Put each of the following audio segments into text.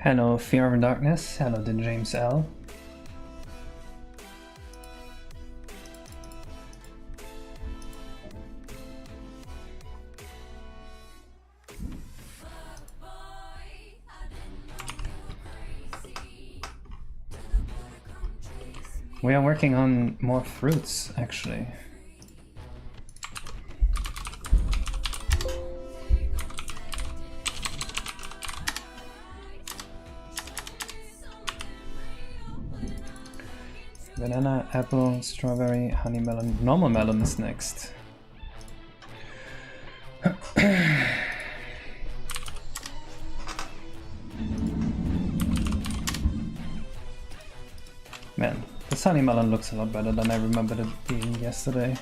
Hello, Fear of Darkness. Hello, the James L. We are working on more fruits, actually. Banana, apple, strawberry, honey melon. Normal melon is next. Man, this honey melon looks a lot better than I remembered it being yesterday.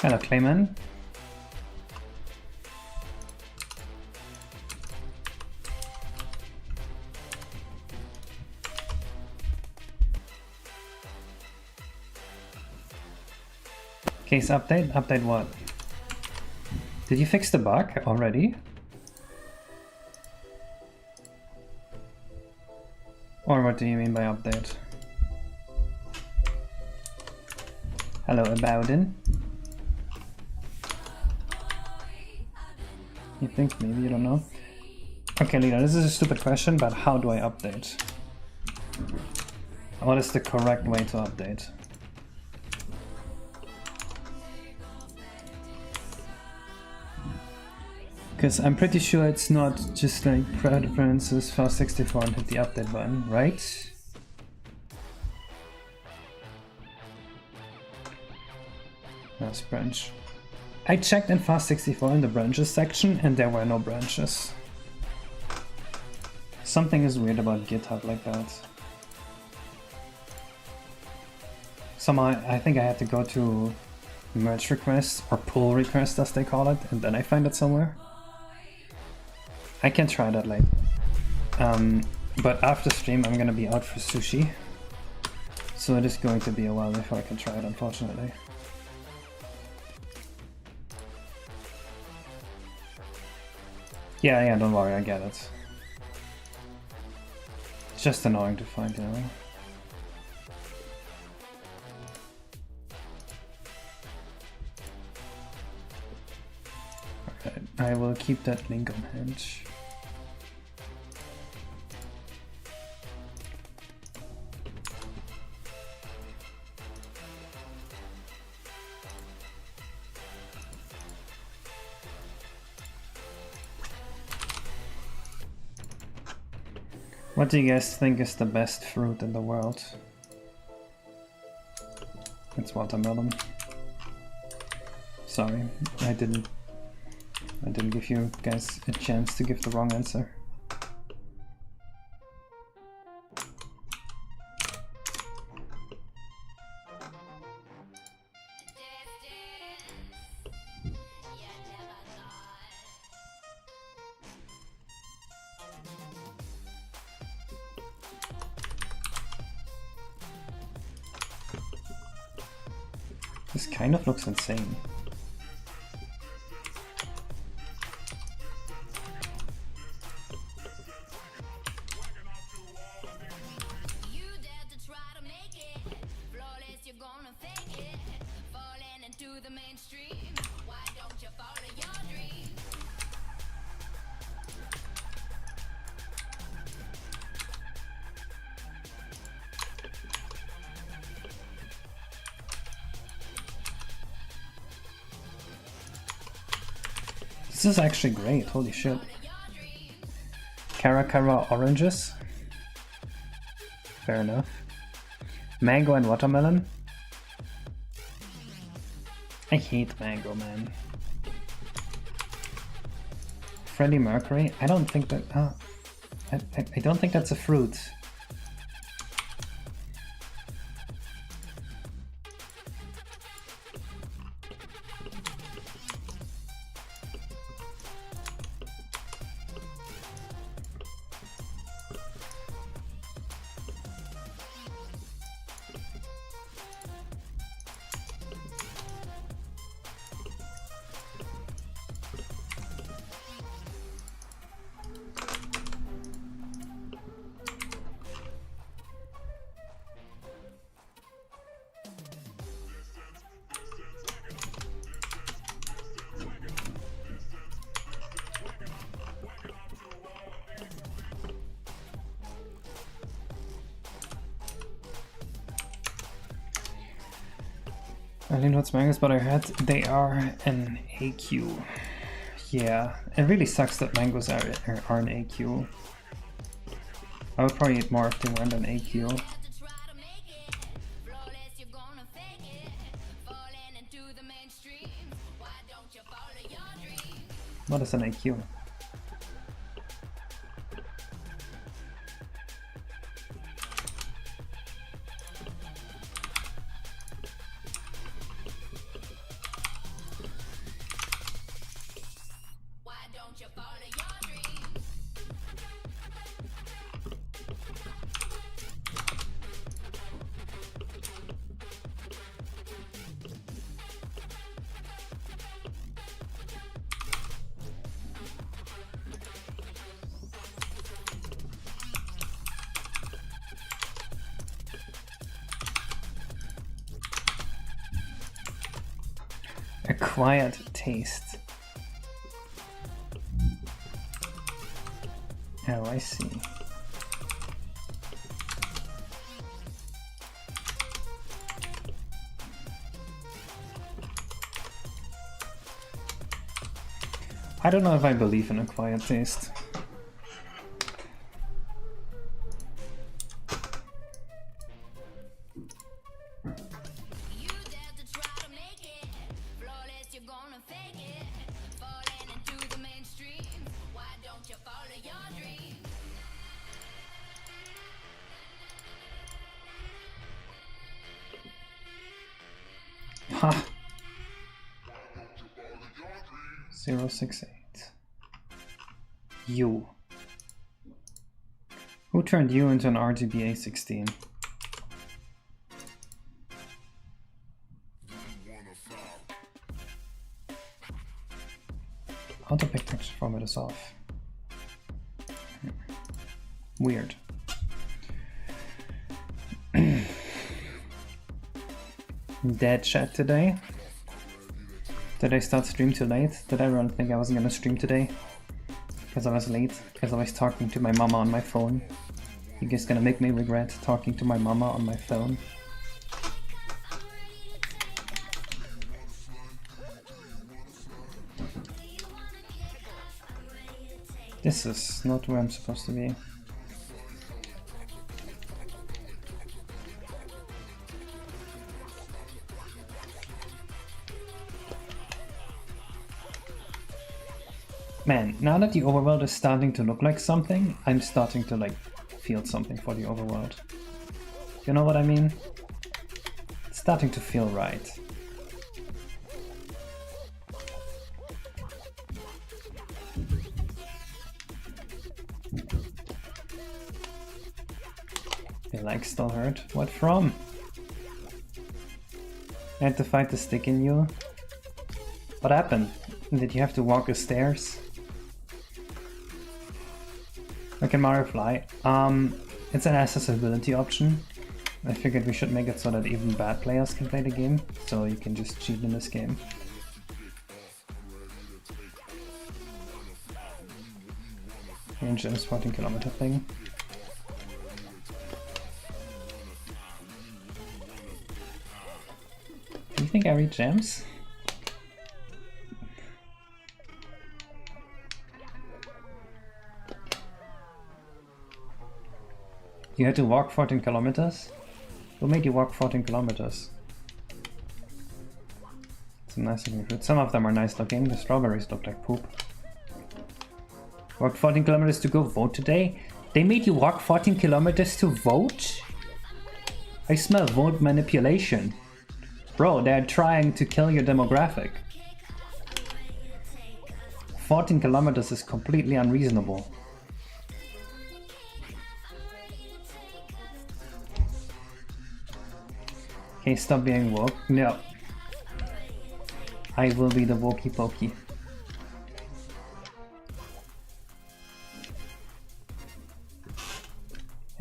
Hello, Clayman. Case update? Update what? Did you fix the bug already? Or what do you mean by update? Hello, Aboudin. You think maybe, you don't know? Okay, Lena, this is a stupid question, but how do I update? What is the correct way to update? Because I'm pretty sure it's not just like preferences for 64 and hit the update button, right? That's branch. I checked in Fast64 in the branches section and there were no branches. Something is weird about GitHub like that. Somehow I think I had to go to merge requests or pull requests as they call it, and then I find it somewhere. I can try that later. But after stream I'm gonna be out for sushi. So it is going to be a while before I can try it, unfortunately. Yeah, don't worry, I get it. It's just annoying to find, you know. Alright, I will keep that link on hand. What do you guys think is the best fruit in the world? It's watermelon. Sorry, I didn't give you guys a chance to give the wrong answer. This kind of looks insane. This is actually great, holy shit. Caracara oranges? Fair enough. Mango and watermelon? I hate mango, man. Freddie Mercury? I don't think that... I don't think that's a fruit. I didn't know what's mangoes, but I heard they are an AQ. Yeah, it really sucks that mangoes are an AQ. I would probably eat more if they weren't an AQ. What is an AQ? Acquired taste. Oh, I see. I don't know if I believe in acquired taste. Ha! 068. You. Who turned you into an RGB A16? Auto pick texture format is off. Weird. Dead chat today. Did I start stream too late? Did everyone think I wasn't gonna stream today? Because I was late? Because I was talking to my mama on my phone? You guys gonna make me regret talking to my mama on my phone? This is not where I'm supposed to be. Man, now that the overworld is starting to look like something, I'm starting to like feel something for the overworld. You know what I mean? It's starting to feel right. The leg still hurt. What from? I had to fight the stick in you. What happened? Did you have to walk the stairs? Can Mario fly? It's an accessibility option. I figured we should make it so that even bad players can play the game, so you can just cheat in this game. Range is 14km thing. Do you think I read gems? You had to walk 14 kilometers? Who made you walk 14 kilometers? Some nice looking fruit. Some of them are nice looking. The strawberries look like poop. Walked 14 kilometers to go vote today? They made you walk 14 kilometers to vote? I smell vote manipulation. Bro, they're trying to kill your demographic. 14 kilometers is completely unreasonable. Okay, stop being woke. No. I will be the wokey pokey.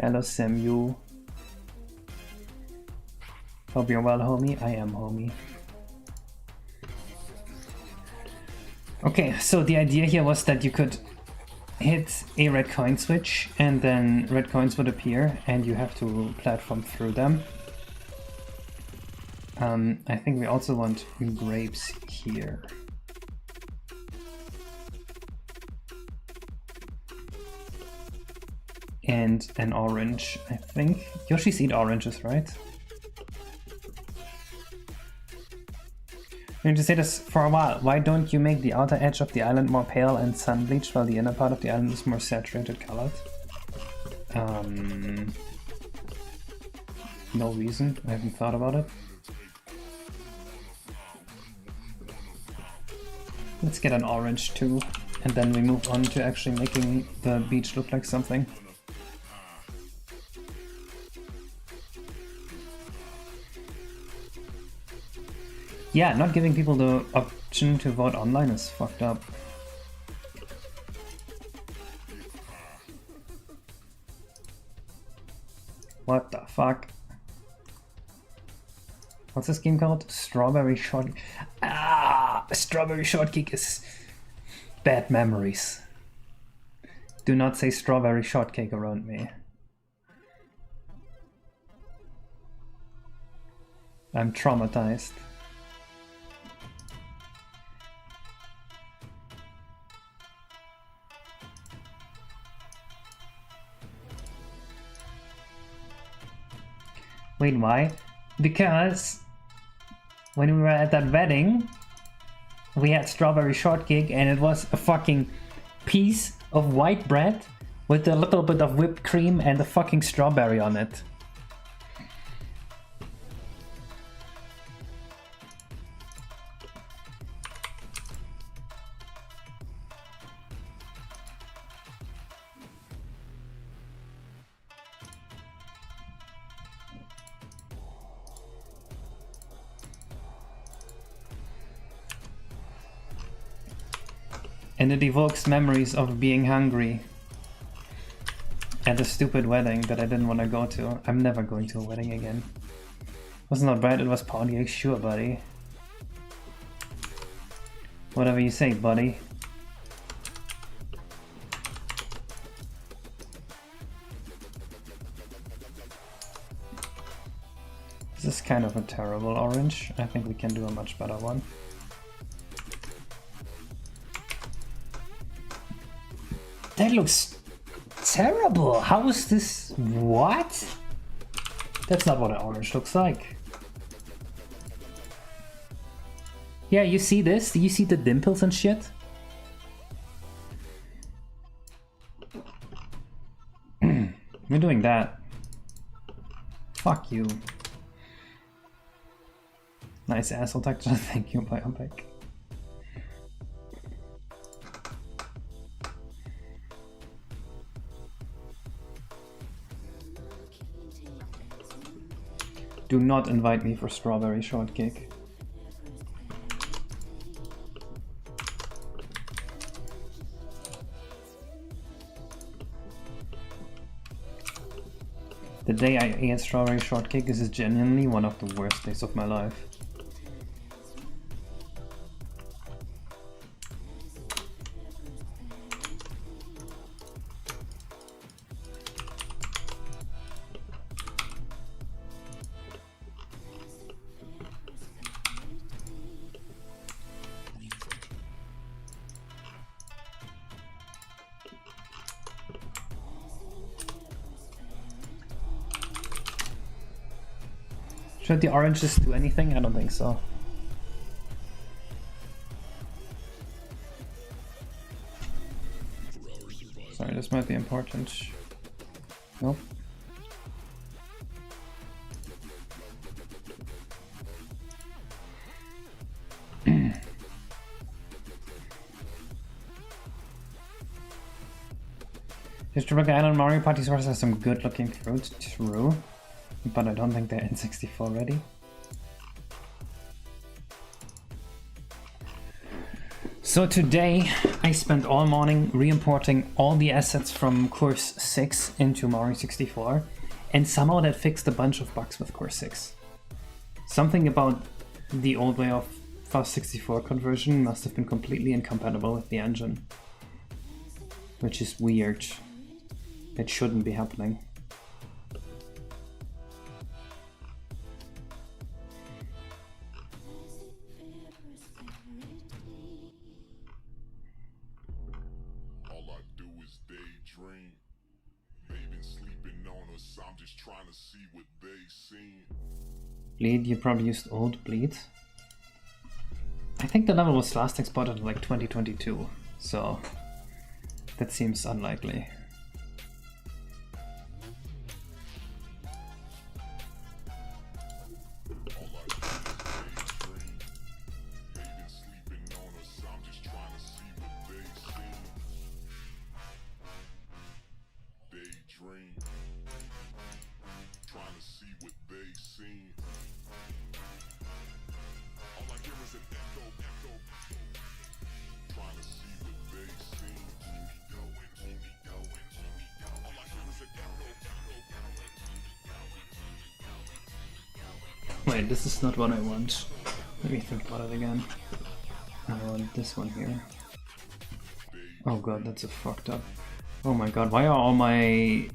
Hello, Samu. Hope you're well, homie. I am, homie. Okay, so the idea here was that you could hit a red coin switch and then red coins would appear and you have to platform through them. I think we also want grapes here. And an orange, I think. Yoshi's eat oranges, right? I'm going to say this for a while. Why don't you make the outer edge of the island more pale and sun bleached while the inner part of the island is more saturated colored? No reason. I haven't thought about it. Let's get an orange too, and then we move on to actually making the beach look like something. Yeah, not giving people the option to vote online is fucked up. What the fuck? What's this game called? Strawberry Shortcake. Ah, Strawberry Shortcake is bad memories. Do not say Strawberry Shortcake around me. I'm traumatized. Wait, why? Because when we were at that wedding, we had strawberry shortcake and it was a fucking piece of white bread with a little bit of whipped cream and a fucking strawberry on it. And it evokes memories of being hungry at a stupid wedding that I didn't want to go to. I'm never going to a wedding again. Wasn't that bad? It was party, sure, buddy. Whatever you say, buddy. This is kind of a terrible orange. I think we can do a much better one. That looks terrible. How is this? What? That's not what an orange looks like. Yeah, you see this? Do you see the dimples and shit? We're doing that. Fuck you. Nice asshole texture. Thank you, Biopic. Do not invite me for strawberry shortcake. The day I ate strawberry shortcake is genuinely one of the worst days of my life. Should the oranges do anything? I don't think so. Sorry, this might be important. Nope. This Tropical Island Mario Party source has some good looking fruit, true. But I don't think they're N64 ready. So today I spent all morning re-importing all the assets from Course 6 into Mario 64, and somehow that fixed a bunch of bugs with Course 6. Something about the old way of FAST64 conversion must have been completely incompatible with the engine. Which is weird. It shouldn't be happening. Bleed, you probably used old bleed. I think the level was last exported in like 2022, so that seems unlikely. Wait, this is not what I want. Let me think about it again. I want this one here. Oh god, that's a fucked up. Oh my god, why are all my...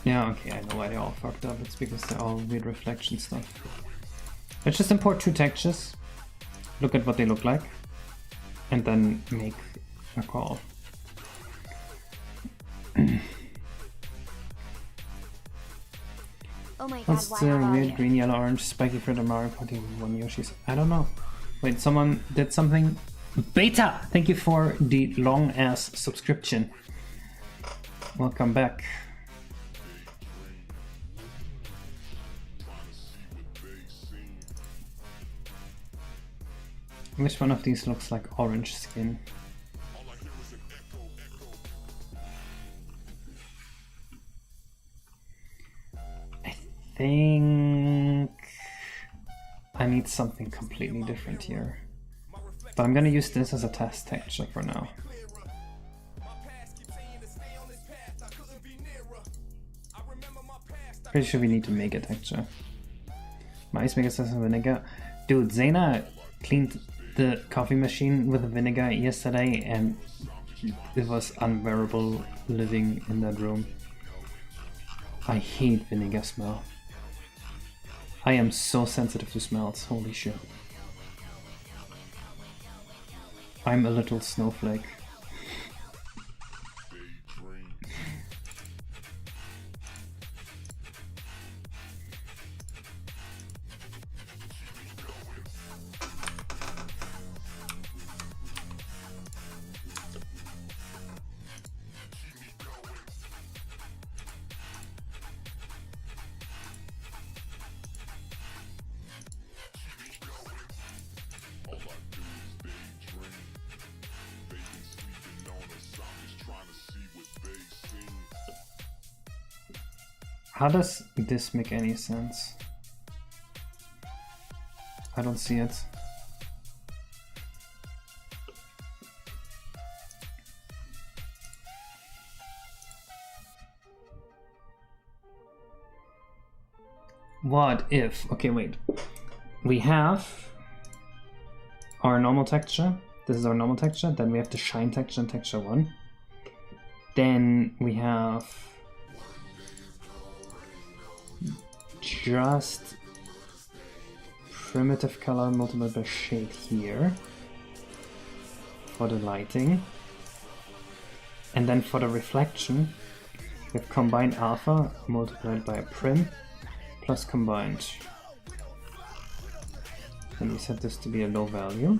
Yeah, okay, I know why they're all fucked up. It's because they're all weird reflection stuff. Let's just import two textures, look at what they look like, and then make a call. Oh my god, what's the weird green, yellow, orange, spiky fruit of Mario Party 1 Yoshi's? I don't know. Wait, someone did something? Beta! Thank you for the long-ass subscription. Welcome back. Which one of these looks like orange skin? I think I need something completely different here. But I'm gonna use this as a test texture for now. Pretty sure we need to make a texture. My ice maker says vinegar. Dude, Zena cleaned the coffee machine with vinegar yesterday and it was unbearable living in that room. I hate vinegar smell. I am so sensitive to smells, holy shit. I'm a little snowflake. How does this make any sense? I don't see it. What if... Okay, wait. We have our normal texture. This is our normal texture. Then we have the shine texture in texture 1. Then we have just primitive color multiplied by shade here for the lighting. And then for the reflection, we have combined alpha multiplied by prim plus combined. Then we set this to be a low value.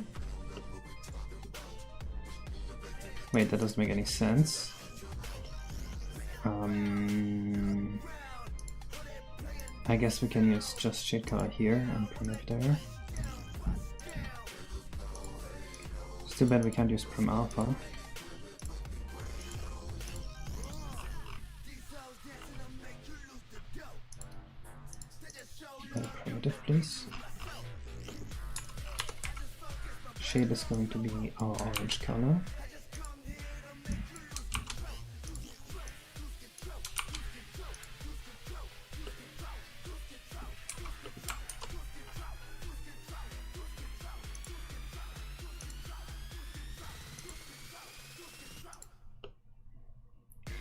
Wait, that doesn't make any sense. I guess we can use just shade color here and primitive there. It's too bad we can't use prim alpha. Primitive, please. Shade is going to be our orange color.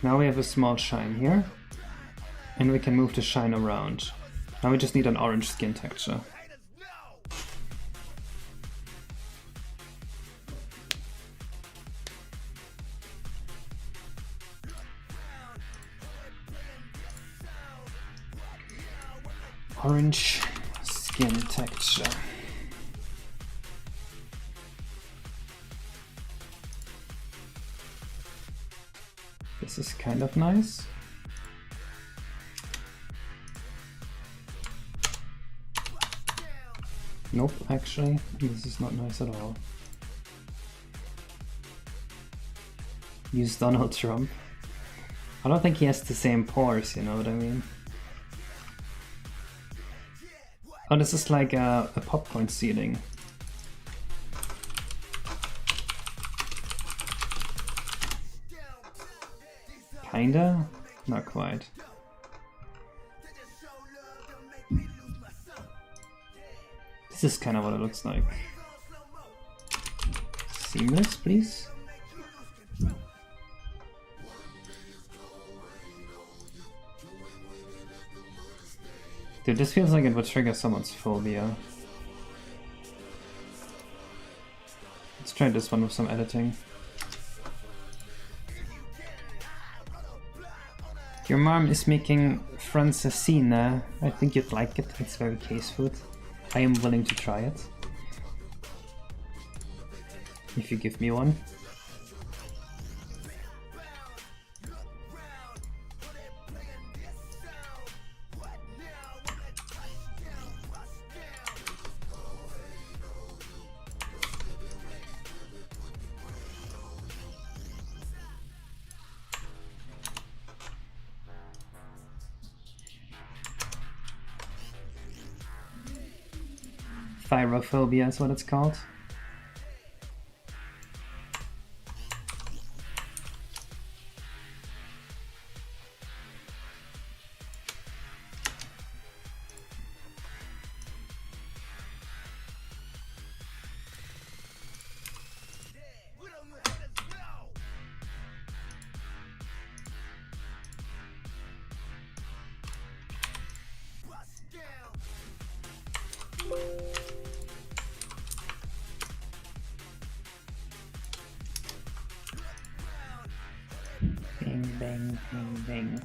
Now we have a small shine here, and we can move the shine around. Now we just need an orange skin texture. Orange skin texture. This is kind of nice. Nope, actually, this is not nice at all. Use Donald Trump. I don't think he has the same pores, you know what I mean? Oh, this is like a popcorn seeding. Kinda? Not quite. This is kind of what it looks like. Seamless, please. Dude, this feels like it would trigger someone's phobia. Let's try this one with some editing. Your mom is making francesinha. I think you'd like it. It's very case food. I am willing to try it. If you give me one. Phyrophobia is what it's called. Bing, bing, bing.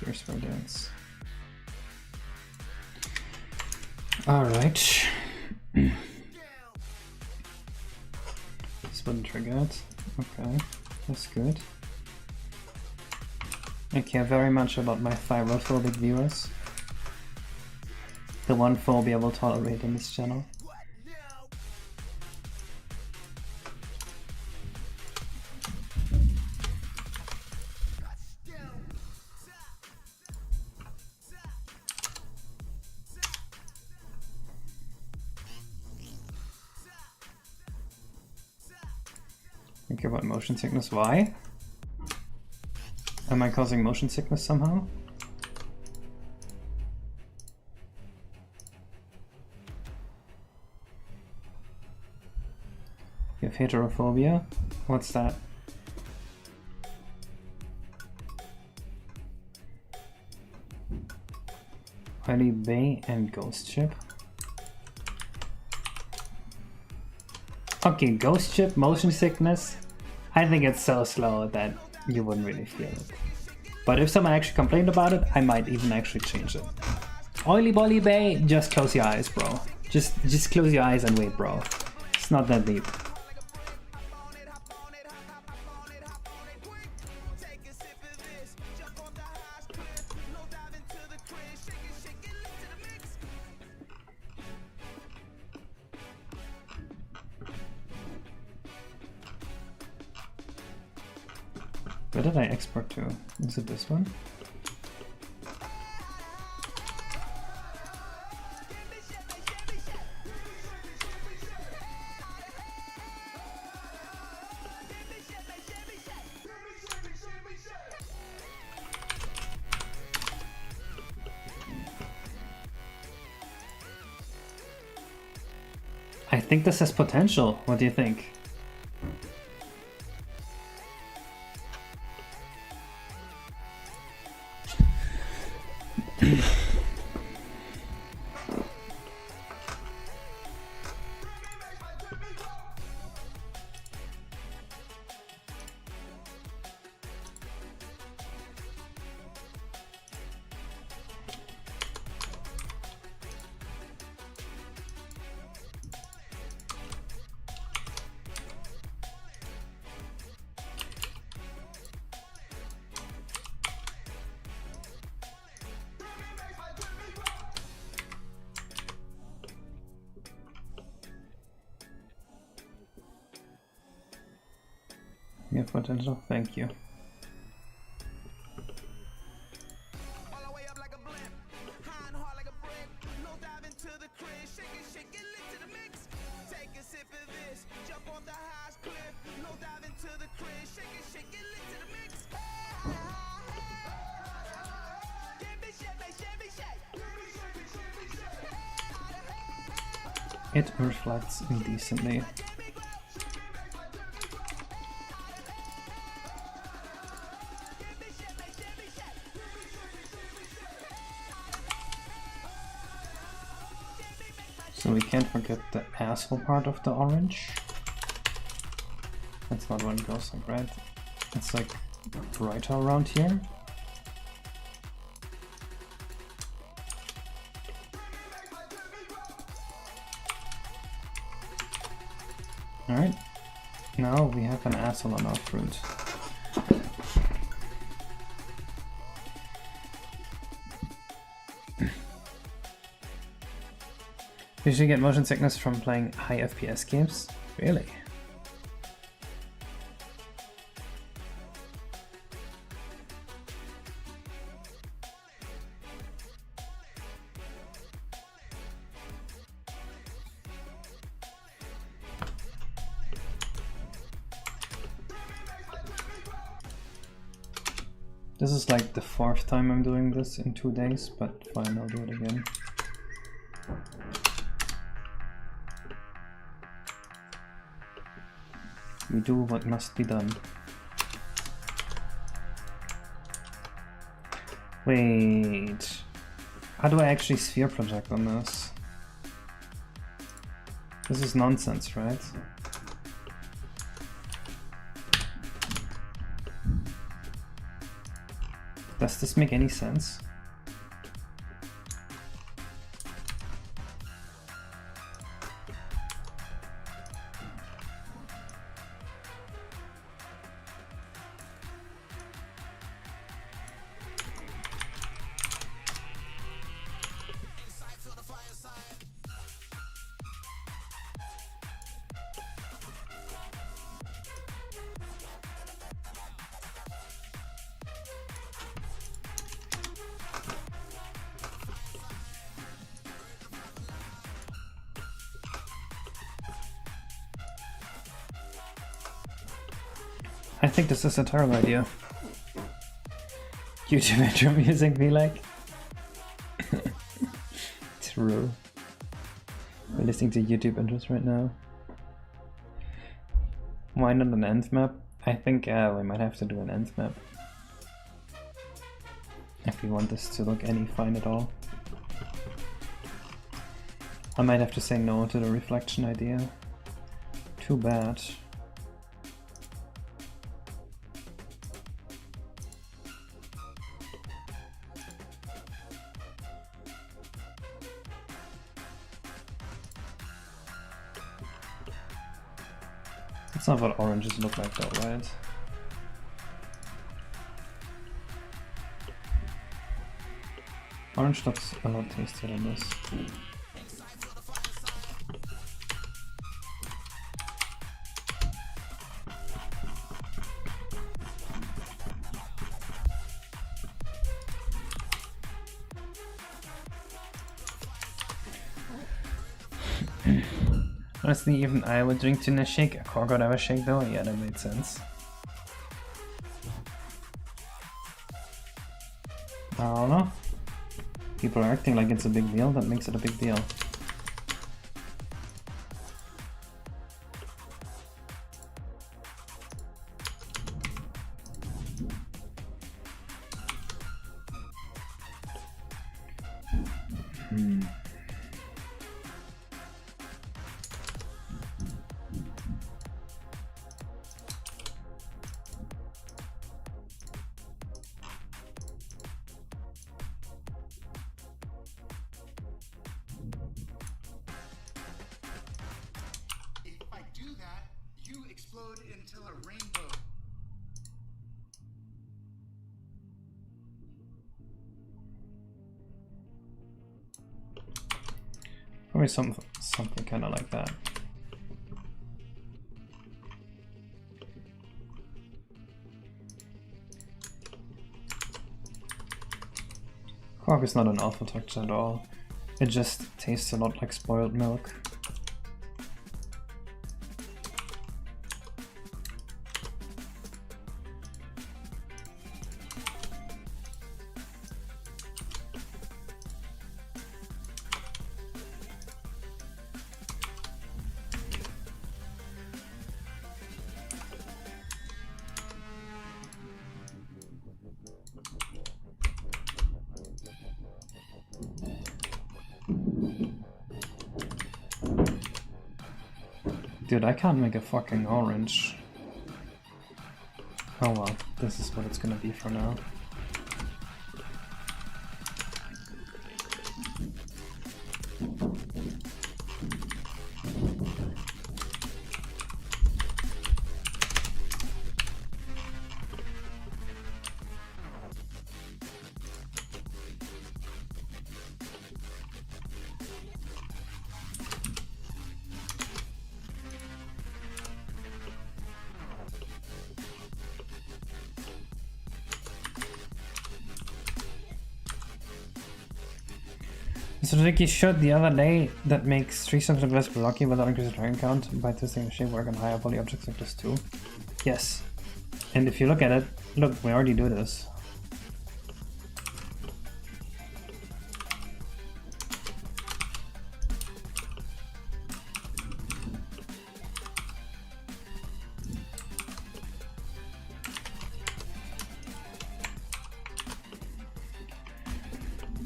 Here's where it is. All right. This wouldn't trigger it. Okay, that's good. I care very much about my thyrophobic viewers. The one phobia we'll tolerate on this channel. Think about motion sickness. Why? Am I causing motion sickness somehow? You have heterophobia? What's that? Oily Bay and Ghost Ship. Okay, Ghost Ship, motion sickness. I think it's so slow that you wouldn't really feel it. But if someone actually complained about it, I might even actually change it. Oily Bolly Bay, just close your eyes, bro. Just close your eyes and wait, bro. It's not that deep. Where did I export to? Is it this one? I think this has potential. What do you think? Yeah, potential. Thank you. It reflects indecently. So we can't forget the asshole part of the orange. That's not what it goes like, right? It's like right around here. Alright, now we have an asshole on our fruit. You should get motion sickness from playing high FPS games? Really? This is like the 4th time I'm doing this in 2 days, but fine, I'll do it again. We do what must be done. Wait, how do I actually sphere project on this? This is nonsense, right? Does this make any sense? I think this is a terrible idea. YouTube intro music be like? True. We're listening to YouTube intros right now. Why not an end map? I think we might have to do an end map. If we want this to look any fine at all. I might have to say no to the reflection idea. Too bad. That's not what oranges look like though, right? Orange looks a lot tastier than this. Honestly, even I would drink tuna shake. A Korg would have a shake though. Yeah, that made sense. I don't know. People are acting like it's a big deal. That makes it a big deal. Probably something kind of like that. Korg is not an alpha texture at all. It just tastes a lot like spoiled milk. Dude, I can't make a fucking orange. Oh well, this is what it's gonna be for now. So Ricky showed the other day that makes 3 cents less blocky without increasing dragon count by testing the shape work on higher poly objects like this too. Yes. And if you look at it, look, we already do this.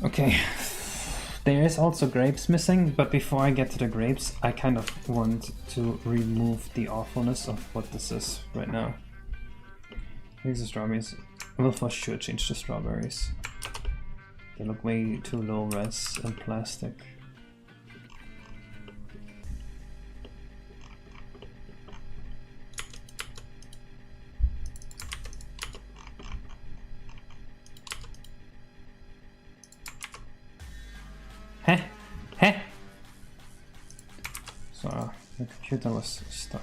Okay. There is also grapes missing, but before I get to the grapes, I kind of want to remove the awfulness of what this is right now. Here's the strawberries. I will for sure change the strawberries. They look way too low res and plastic. So the computer was stuck.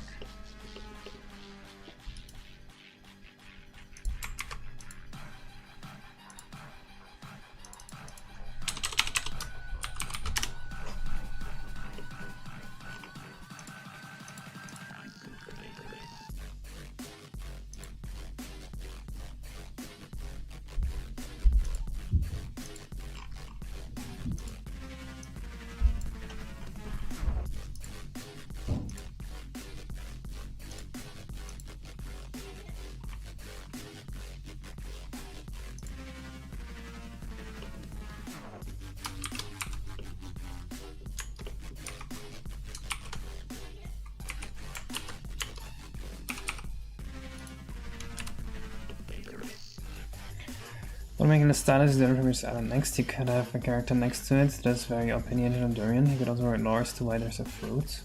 When making the status there from your island next, you could have a character next to it that's very opinionated on durian. You could also write lore as to why there's a fruit.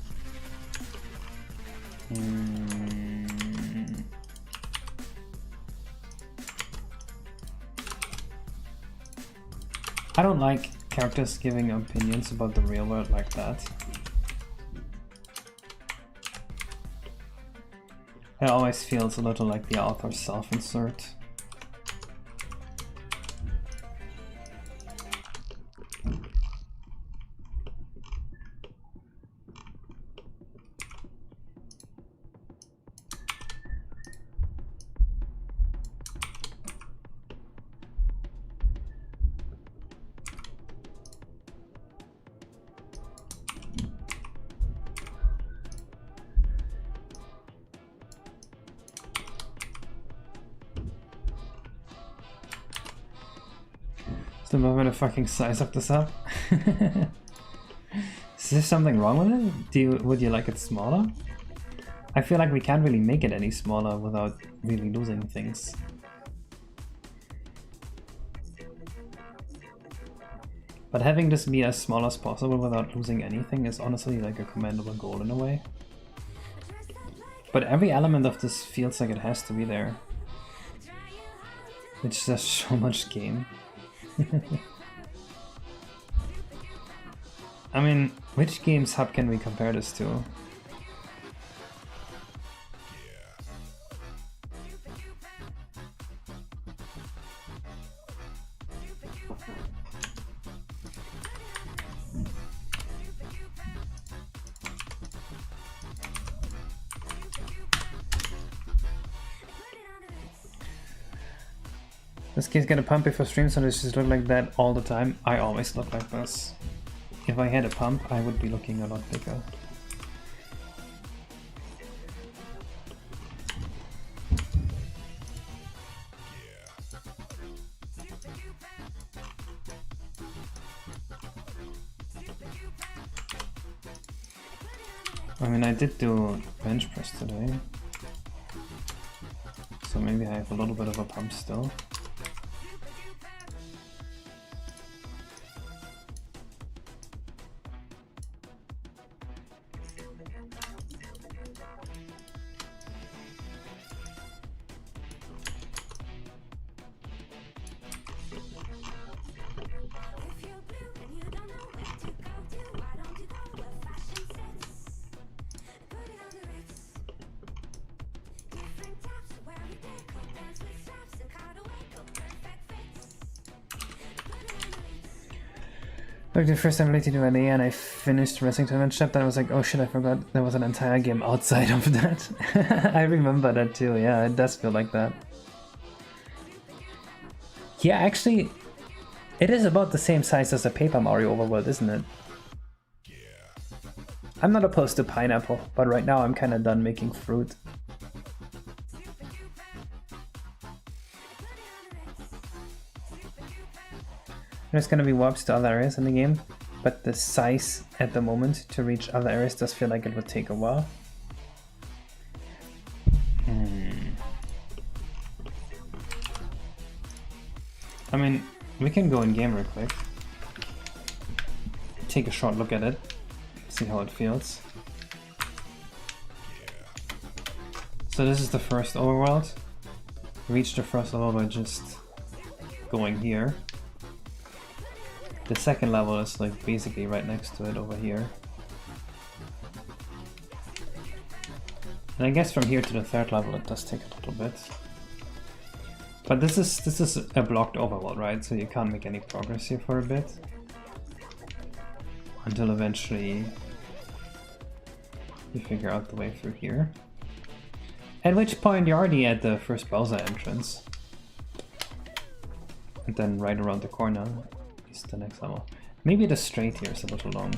I don't like characters giving opinions about the real world like that. It always feels a little like the author's self-insert. The moment the fucking size of this up. Is there something wrong with it? Would you like it smaller? I feel like we can't really make it any smaller without really losing things. But having this be as small as possible without losing anything is honestly like a commendable goal in a way. But every element of this feels like it has to be there. It's just so much game. I mean, which games hub can we compare this to? This kid's gonna pump before stream, so this just look like that all the time. I always look like this. If I had a pump, I would be looking a lot bigger. I mean, I did do bench press today, so maybe I have a little bit of a pump still. Like the first time I to do an A and I finished Wrestling Tournament Shop, then I was like, oh shit, I forgot there was an entire game outside of that. I remember that too, yeah, it does feel like that. Yeah, actually, it is about the same size as a Paper Mario Overworld, isn't it? I'm not opposed to pineapple, but right now I'm kind of done making fruit. There's gonna be warps to other areas in the game, but the size at the moment to reach other areas does feel like it would take a while. I mean, we can go in game real quick. Take a short look at it, see how it feels. So this is the first overworld. Reach the first level by just going here. The second level is like basically right next to it over here. And I guess from here to the third level it does take a little bit. But this is a blocked overworld, right? So you can't make any progress here for a bit. Until eventually you figure out the way through here. At which point you're already at the first Bowser entrance. And then right around the corner is the next level. Maybe the straight here is a little long.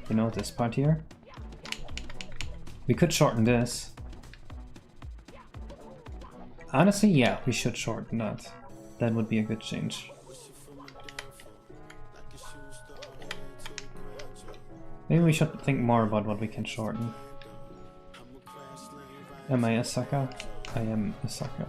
You know, this part here? We could shorten this. Honestly, yeah, we should shorten that. That would be a good change. Maybe we should think more about what we can shorten. Am I a sucker? I am a sucker.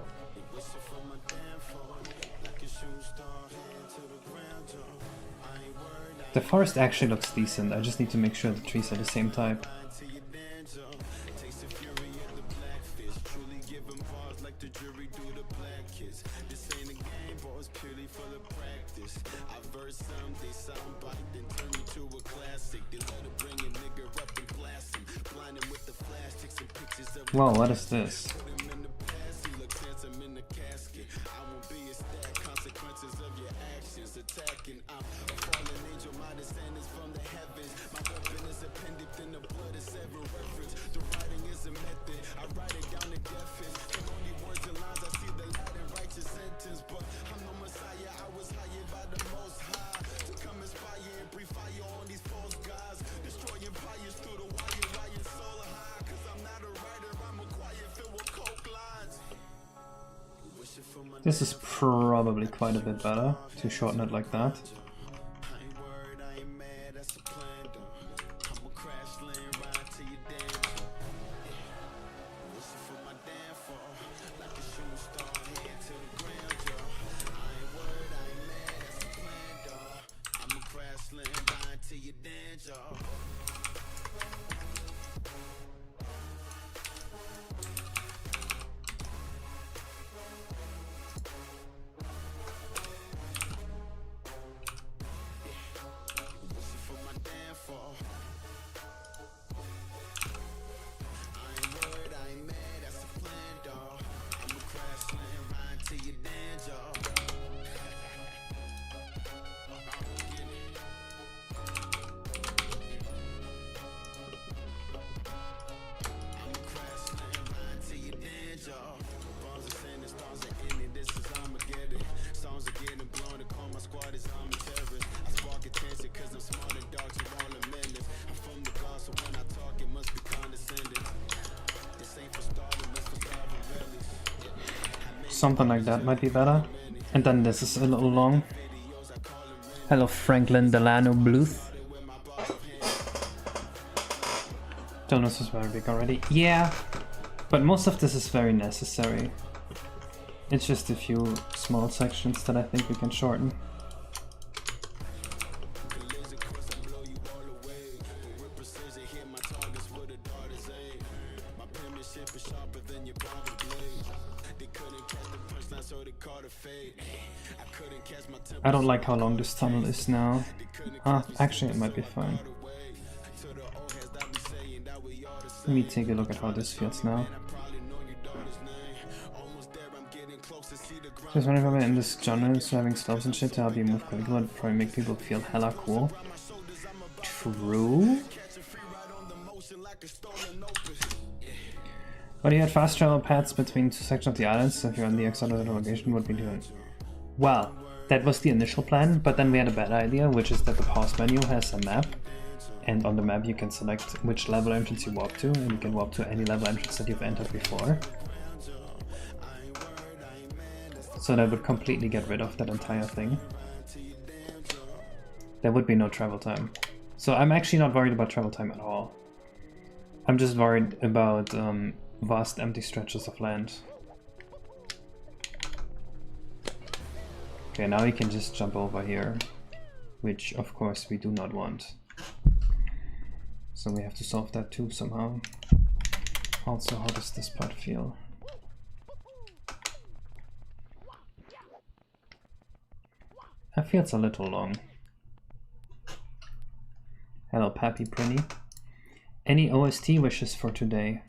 The forest actually looks decent, I just need to make sure the trees are the same type. Whoa, what is this? This is probably quite a bit better to shorten it like that. Something like that might be better. And then this is a little long. Hello Franklin Delano Bluth. Jonas is very big already. Yeah, but most of this is very necessary. It's just a few small sections that I think we can shorten. I don't like how long this tunnel is now. Actually it might be fine. Let me take a look at how this feels now. Just wondering if I'm in this genre, so having slopes and shit to help you move quickly would probably make people feel hella cool. True? But you had fast travel paths between two sections of the islands, so if you're on the external location, what we do? Well, that was the initial plan, but then we had a bad idea, which is that the pause menu has a map, and on the map you can select which level entrance you warp to, and you can warp to any level entrance that you've entered before. So that would completely get rid of that entire thing. There would be no travel time. So I'm actually not worried about travel time at all. I'm just worried about vast empty stretches of land. Okay, now we can just jump over here, which of course we do not want. So we have to solve that too somehow. Also, how does this part feel? That feels a little long. Hello, Pappy Prinny. Any OST wishes for today?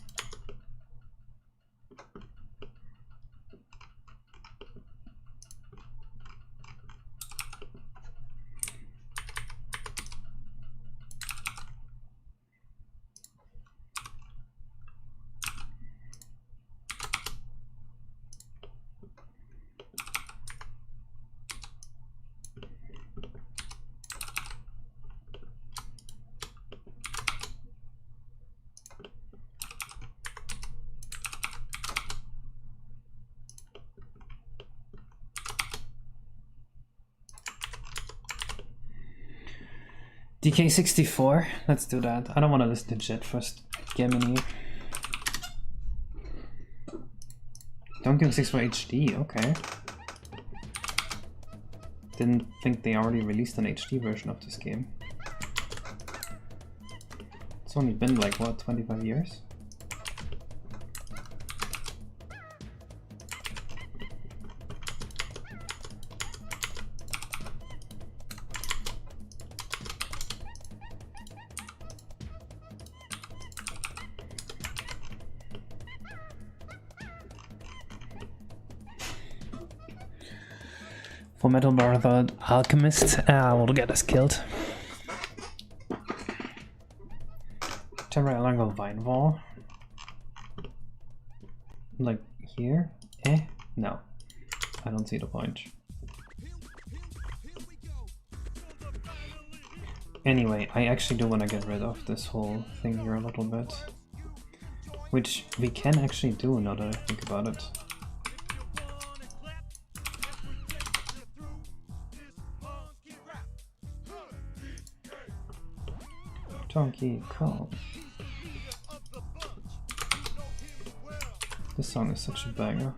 DK64, let's do that. I don't want to listen to Jet first. Gemini. Donkey Kong 64 HD, okay. Didn't think they already released an HD version of this game. It's only been like, what, 25 years? For Metal Brotherhood Alchemist will get us killed. Triangle Vine Wall. Like here? No. I don't see the point. Anyway, I actually do want to get rid of this whole thing here a little bit. Which we can actually do now that I think about it. Donkey Kong. This song is such a banger.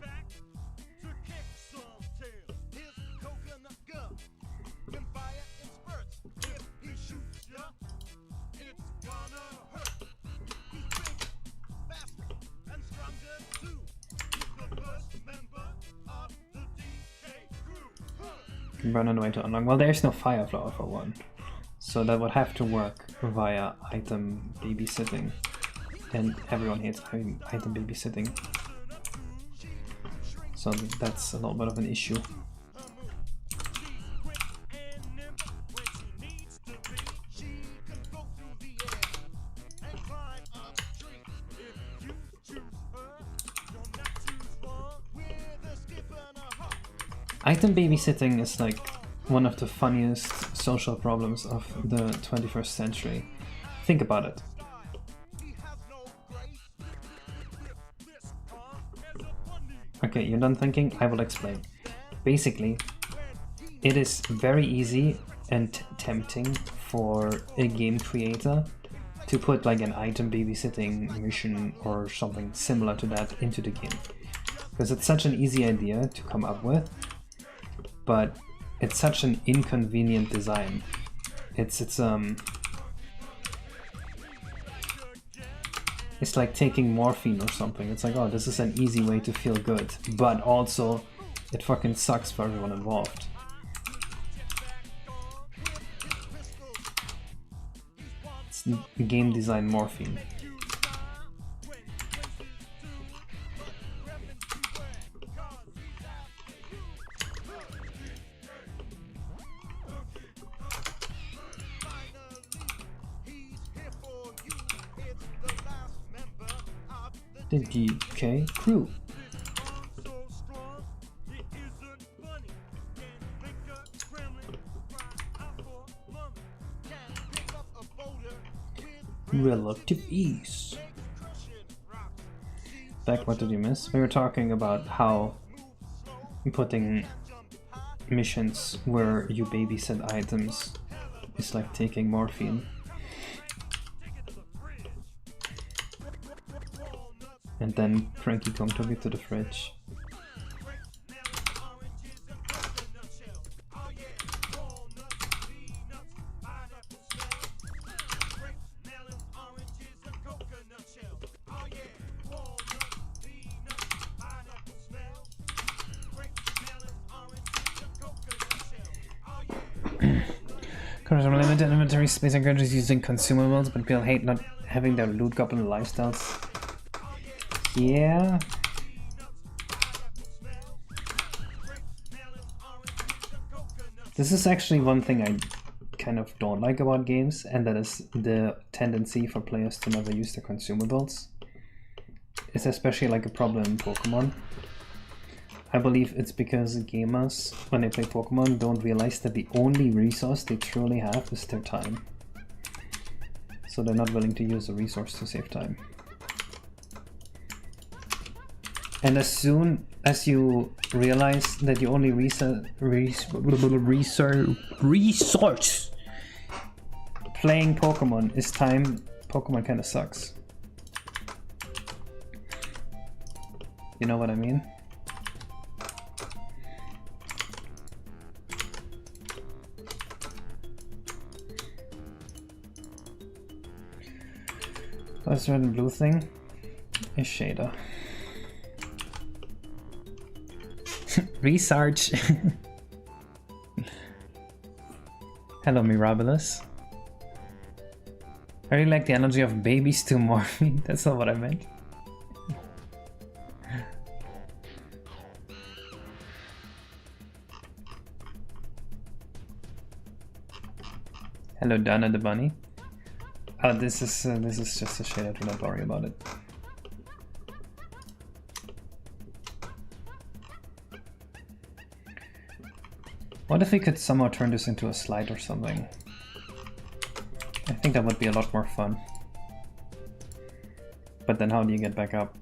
Run away to unlock. Well, there's no fire flower for one, so that would have to work via item babysitting, and everyone hates item babysitting, so that's a little bit of an issue. Item babysitting is like one of the funniest social problems of the 21st century. Think about it. Okay, you're done thinking? I will explain. Basically, it is very easy and tempting for a game creator to put like an item babysitting mission or something similar to that into the game. Because it's such an easy idea to come up with, but it's such an inconvenient design. It's like taking morphine or something. It's like, oh, this is an easy way to feel good, but also it fucking sucks for everyone involved. It's game design morphine. The DK crew. Relative ease. Back, what did you miss? We were talking about how putting missions where you babysit items is like taking morphine. And then Cranky Kong took it to the fridge. Limited inventory space and countries using consumables, but people hate not having their loot goblin lifestyles. Yeah. This is actually one thing I kind of don't like about games, and that is the tendency for players to never use their consumables. It's especially like a problem in Pokemon. I believe it's because gamers, when they play Pokemon, don't realize that the only resource they truly have is their time. So they're not willing to use a resource to save time. And as soon as you realize that the only resource playing Pokemon is time, Pokemon kind of sucks. You know what I mean? This red and blue thing is shader. Research. Hello, Mirabilis. I really like the analogy of babies to morphine. That's not what I meant. Hello, Dana the bunny. This is just a shader. Do not worry about it. What if we could somehow turn this into a slide or something? I think that would be a lot more fun. But then how do you get back up?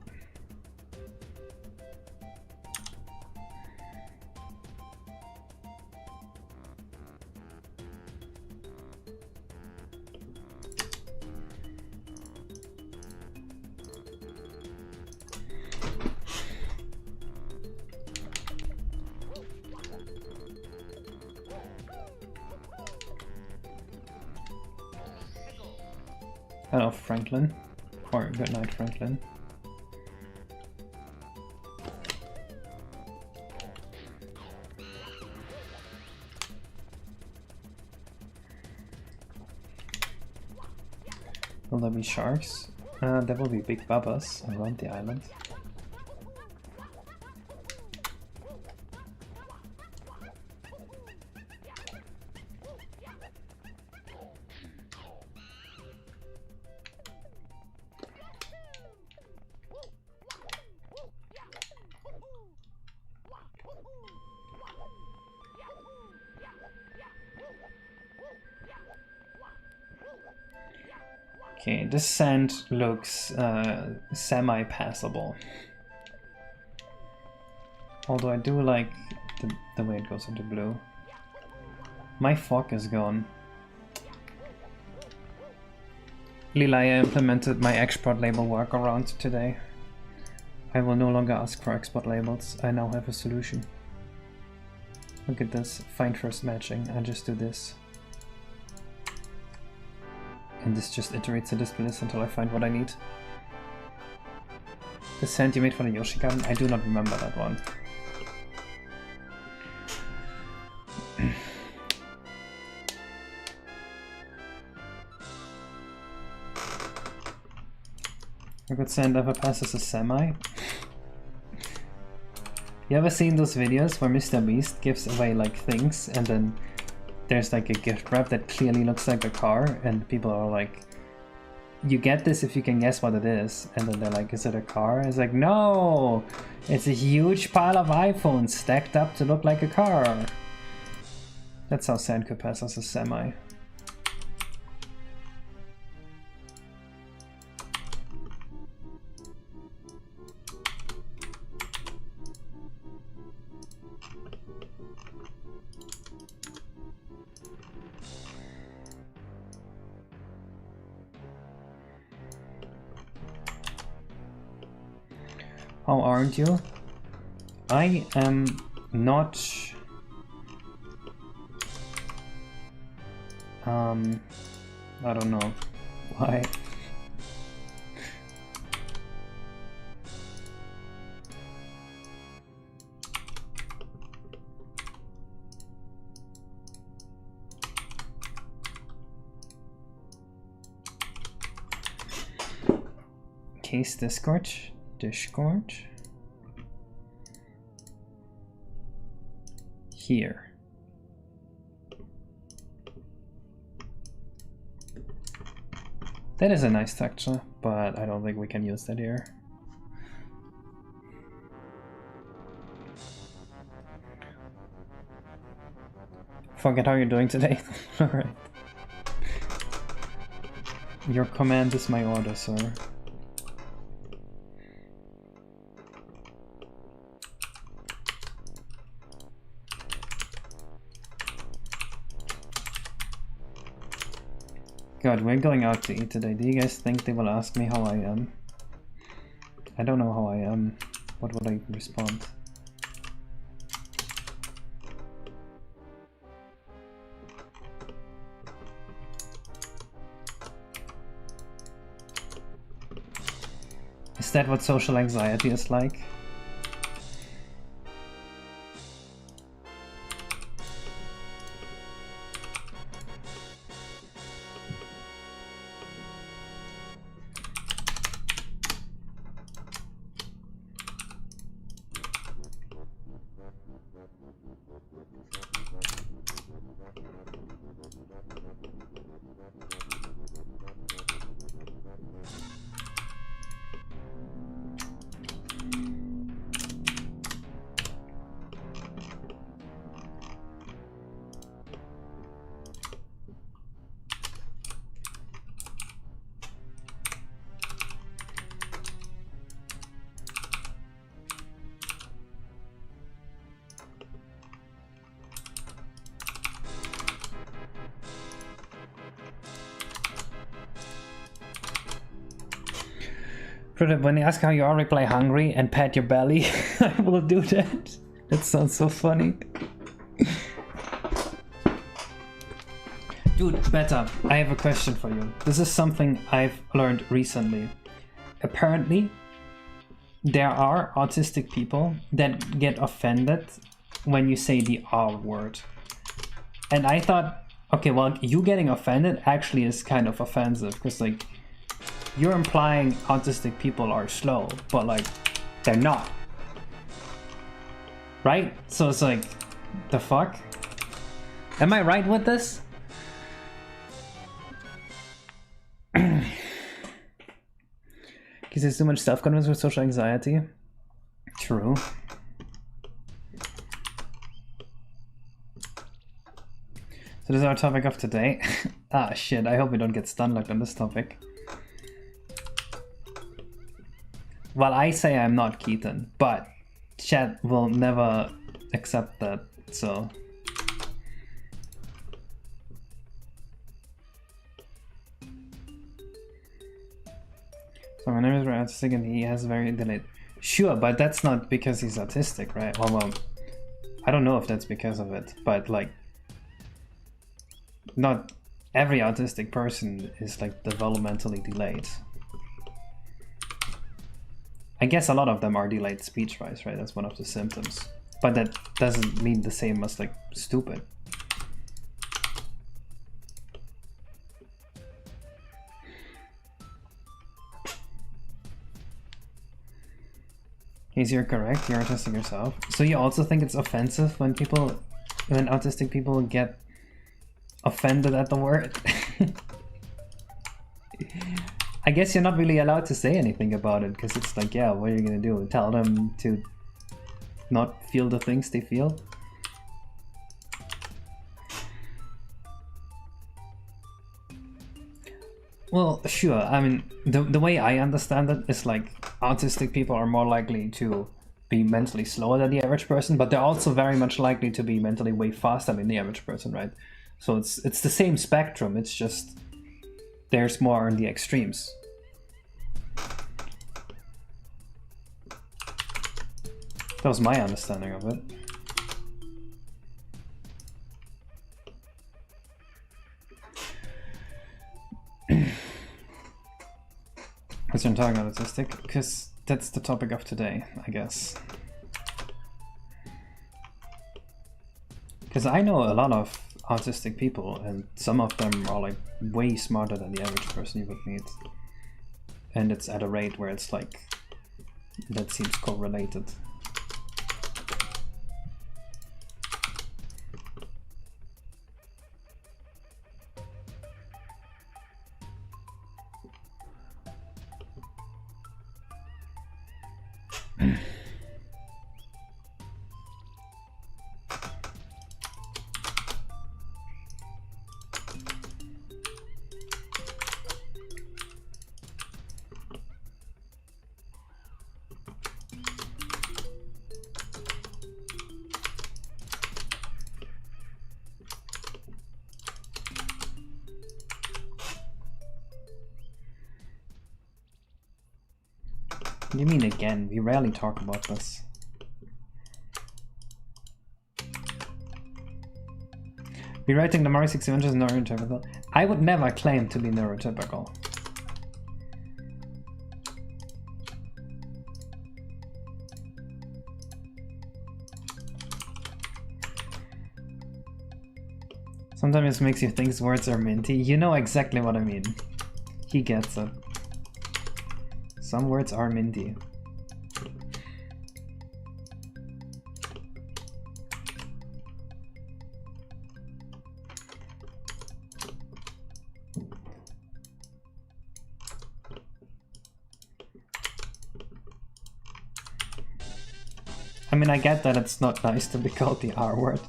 Hello, Franklin. Or good night, Franklin. Will there be sharks? There will be big bubbas around the island. Okay, this sand looks semi-passable. Although I do like the way it goes into blue. My fog is gone. Lila, I implemented my export label workaround today. I will no longer ask for export labels. I now have a solution. Look at this. Find first matching. I just do this. And this just iterates the display list until I find what I need. The sand you made for the Yoshi garden? I do not remember that one. A good sand ever passes a semi. You ever seen those videos where Mr. Beast gives away like things and then there's like a gift wrap that clearly looks like a car and people are like, you get this if you can guess what it is, and then they're like, is it a car? It's like, no, it's a huge pile of iPhones stacked up to look like a car. That's how sand could pass as a semi. How aren't you? I am not... I don't know. Why? Case Discord. Here. That is a nice texture, but I don't think we can use that here. Forget how you're doing today. Alright. Your command is my order, sir. God, we're going out to eat today. Do you guys think they will ask me how I am? I don't know how I am. What would I respond? Is that what social anxiety is like? When they ask how you are, reply hungry and pat your belly. I will do that. That sounds so funny. Dude, Beta, I have a question for you. This is something I've learned recently. Apparently, there are autistic people that get offended when you say the R word. And I thought, okay, well, you getting offended actually is kind of offensive, because like, you're implying autistic people are slow, but like, they're not. Right? So it's like, the fuck? Am I right with this? Because there's too much self-confidence with social anxiety. True. So this is our topic of today. Ah shit, I hope we don't get stunlocked on this topic. Well, I say I'm not Keaton, but chat will never accept that, so... So my name is very autistic and he has very delayed. Sure, but that's not because he's autistic, right? Well, I don't know if that's because of it, but like, not every autistic person is like developmentally delayed. I guess a lot of them are delayed speech-wise, right? That's one of the symptoms. But that doesn't mean the same as like stupid. Yes, you're correct. You're autistic yourself. So you also think it's offensive when autistic people get offended at the word? I guess you're not really allowed to say anything about it, because it's like, yeah, what are you gonna do? Tell them to not feel the things they feel? Well, sure. I mean, the way I understand it is like autistic people are more likely to be mentally slower than the average person, but they're also very much likely to be mentally way faster than the average person, right? So it's the same spectrum. It's just there's more on the extremes. That was my understanding of it. Because I'm talking about autistic, because that's the topic of today, I guess. Because I know a lot of autistic people, and some of them are like way smarter than the average person you would meet. And it's at a rate where it's like, that seems correlated. What do you mean again? We rarely talk about this. Rewriting the Mario 61 is neurotypical. I would never claim to be neurotypical. Sometimes it makes you think words are minty. You know exactly what I mean. He gets it. Some words are minty. I mean, I get that it's not nice to be called the R word.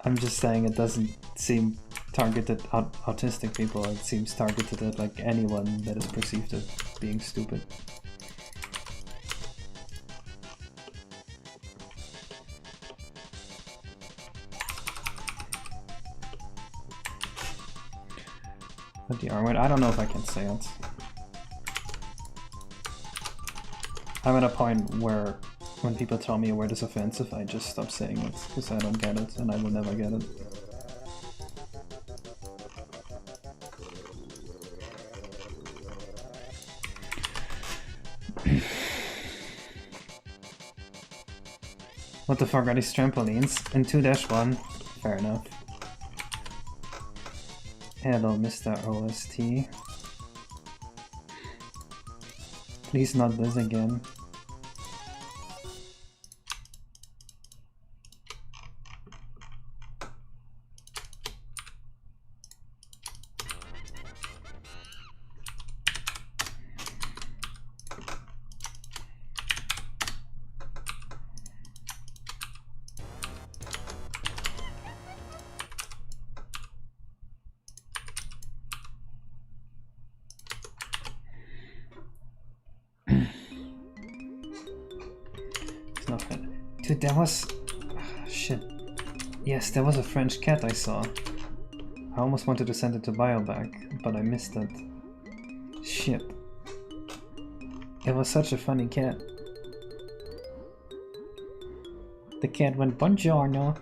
I'm just saying it doesn't seem targeted at autistic people. It seems targeted at like anyone that is perceived as being stupid. But the R word, I don't know if I can say it. I'm at a point where when people tell me a word is offensive, I just stop saying it because I don't get it and I will never get it. What the fuck are these trampolines? In 2-1? Fair enough. Hello, Mr. OST. Please not this again. Dude, there was... shit. Yes, there was a French cat I saw. I almost wanted to send it to Bioback, but I missed it. Shit. It was such a funny cat. The cat went buongiorno.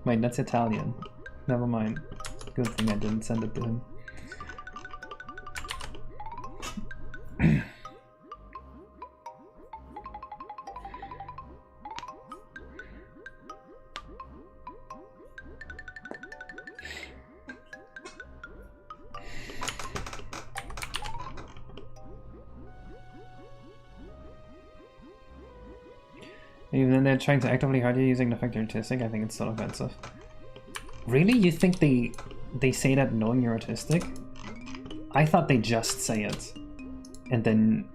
Wait, that's Italian. Never mind. Good thing I didn't send it to him. Even then they're trying to actively hurt you using the fact you're autistic, I think it's so offensive. Really? You think they say that knowing you're autistic? I thought they just say it. And then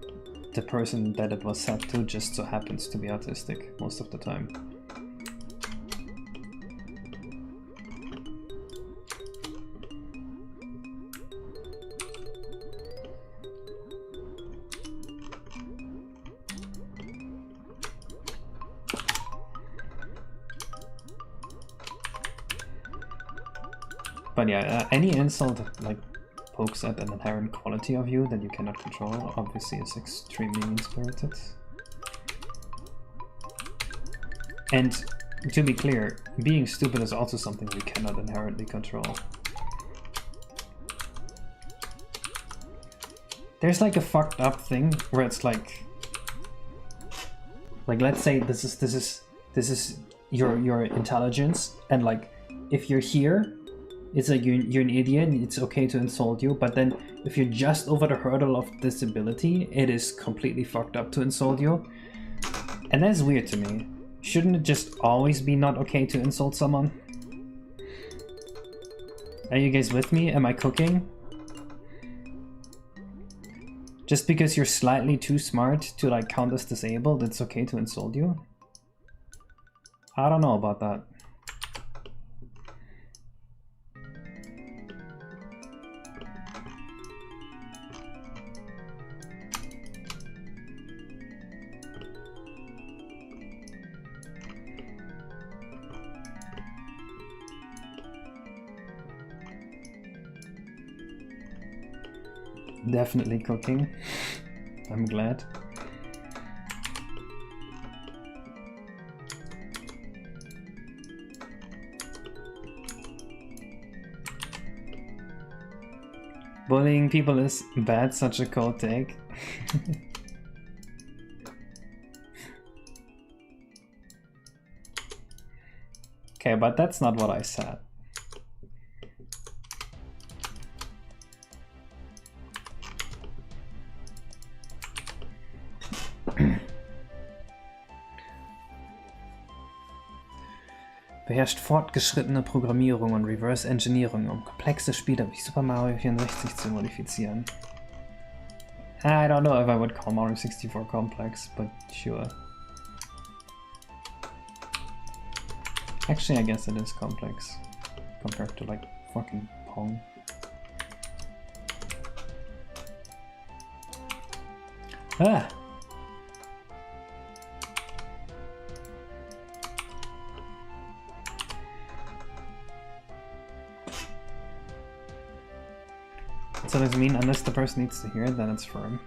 the person that it was said to just so happens to be autistic most of the time. But yeah, any insult that like pokes at an inherent quality of you that you cannot control obviously is extremely mean-spirited. And to be clear, being stupid is also something you cannot inherently control. There's like a fucked up thing where it's like let's say this is your intelligence, and like if you're here, it's like you're an idiot and it's okay to insult you, but then if you're just over the hurdle of disability, it is completely fucked up to insult you. And that's weird to me. Shouldn't it just always be not okay to insult someone? Are you guys with me? Am I cooking? Just because you're slightly too smart to like count as disabled, it's okay to insult you? I don't know about that. Definitely cooking. I'm glad. Bullying people is bad, such a cold take. Okay, but that's not what I said. Beherrscht fortgeschrittene Programmierung und Reverse Engineering, um komplexe Spiele wie Super Mario 64 zu modifizieren. I don't know if I would call Mario 64 complex, but sure. Actually, I guess it is complex compared to like fucking Pong. Ah! So does it mean unless the person needs to hear it, then it's firm?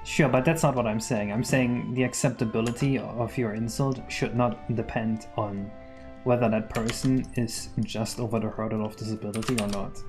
Sure, but that's not what I'm saying. I'm saying the acceptability of your insult should not depend on whether that person is just over the hurdle of disability or not.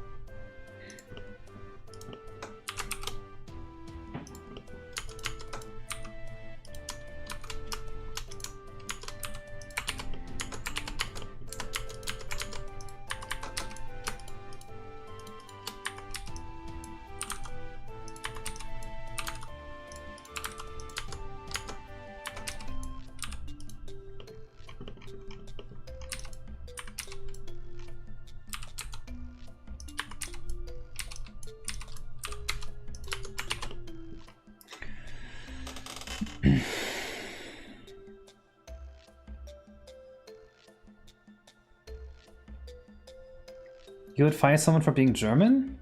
You would fire someone for being German?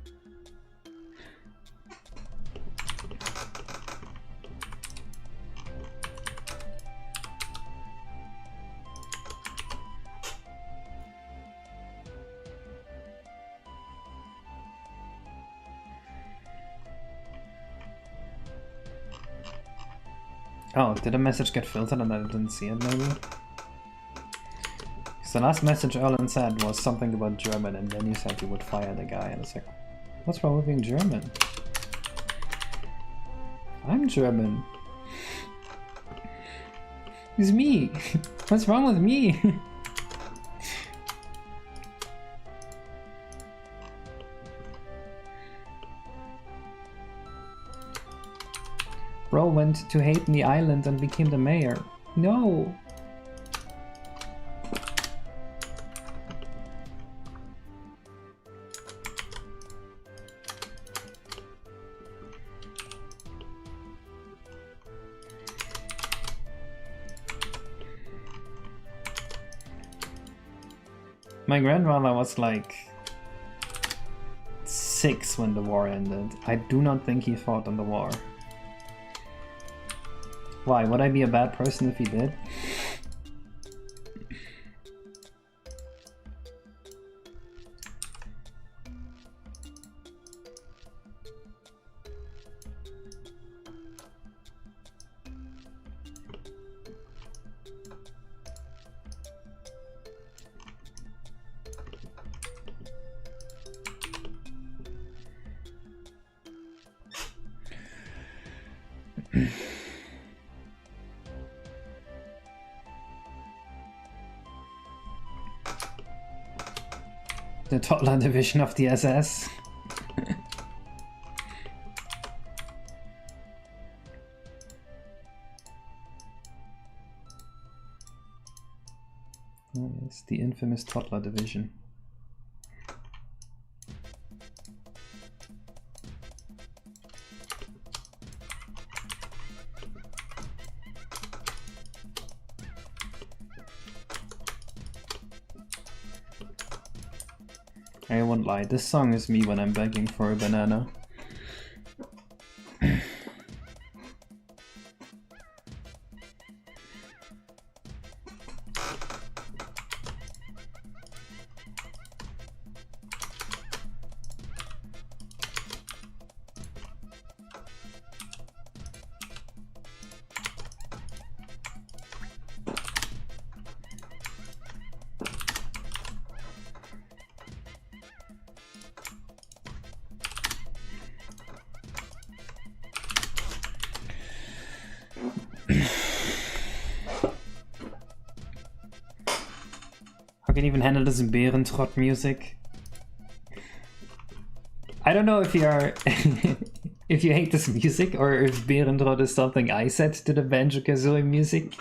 Oh, did a message get filtered and I didn't see it maybe? Because the last message Erlen said was something about German and then you said you would fire the guy and it's like, what's wrong with being German? I'm German. It's me. What's wrong with me? Bro went to Hayden Island and became the mayor. No! My grandmother was like 6 when the war ended. I do not think he fought in the war. Why? Would I be a bad person if he did? The toddler division of the SS. Oh, it's the infamous toddler division. I won't lie, this song is me when I'm begging for a banana. Can even handle this Bärentrott music. I don't know if you are if you hate this music or if Bärentrott is something I said to the Banjo-Kazooie music,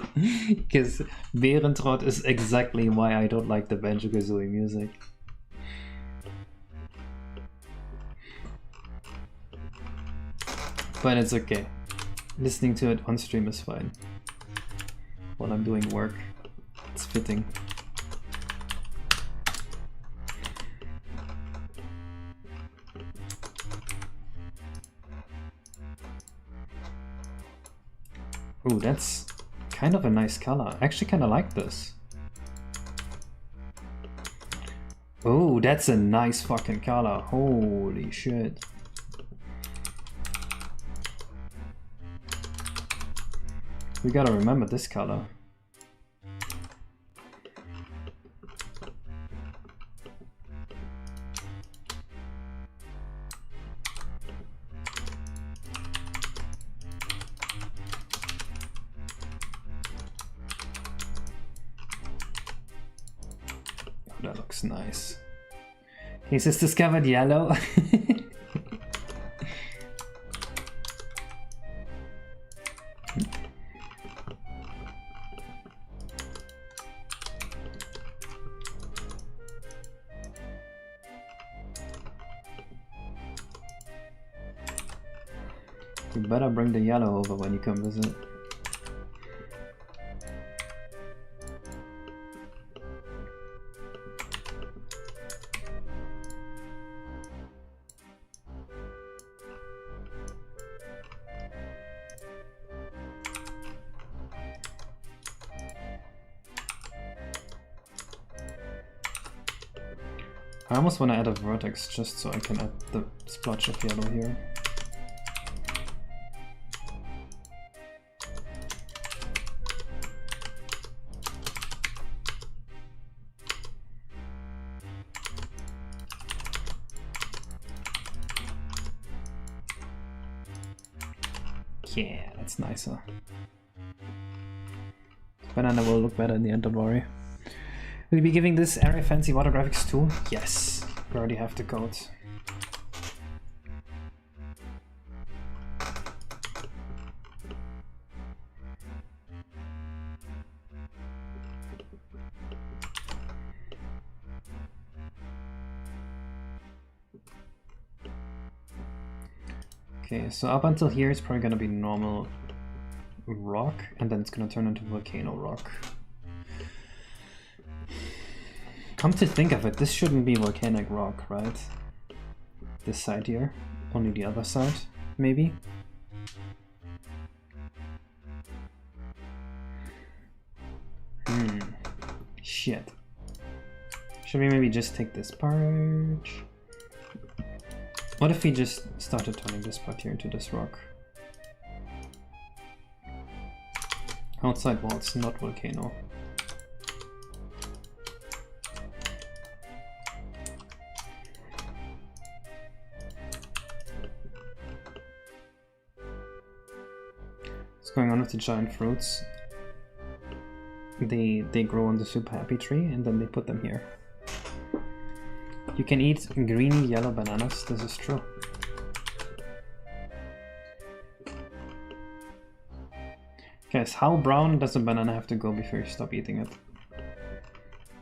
because Bärentrott is exactly why I don't like the Banjo-Kazooie music. But it's okay. Listening to it on stream is fine. While I'm doing work, it's fitting. Ooh, that's kind of a nice color. I actually kind of like this. Oh, that's a nice fucking color. Holy shit. We gotta remember this color. Oh, that looks nice. He's just discovered yellow. You better bring the yellow over when you come visit. I almost want to add a vertex just so I can add the splotch of yellow here. Yeah, that's nicer. Banana will look better in the end, don't worry. Will you be giving this area fancy water graphics too? Yes, we already have the codes. Okay, so up until here it's probably gonna be normal rock, and then it's gonna turn into volcano rock. Come to think of it, this shouldn't be volcanic rock, right? This side here, only the other side, maybe? Shit. Should we maybe just take this part? What if we just started turning this part here into this rock? Outside walls, not volcano. What's going on with the giant fruits? They grow on the super happy tree and then they put them here. You can eat greeny yellow bananas, this is true. Guys, how brown does a banana have to go before you stop eating it?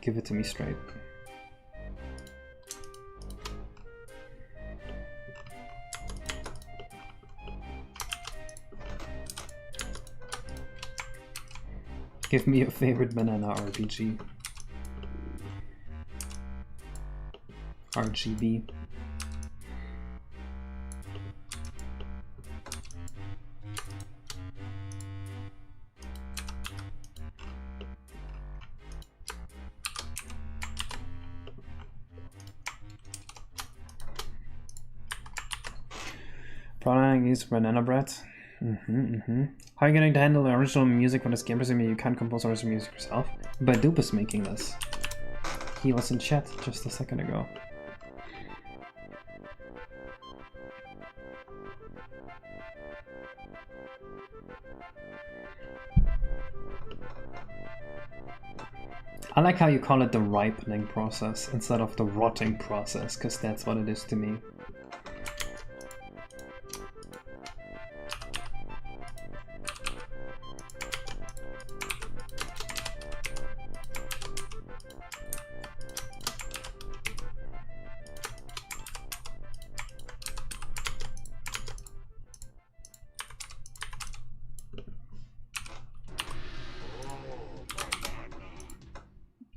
Give it to me straight. Give me your favorite banana RPG. RGB. Product is banana bread. How are you going to handle the original music for this game? Presumably you can't compose original music yourself. Badoop is making this. He was in chat just a second ago. I like how you call it the ripening process instead of the rotting process, because that's what it is to me.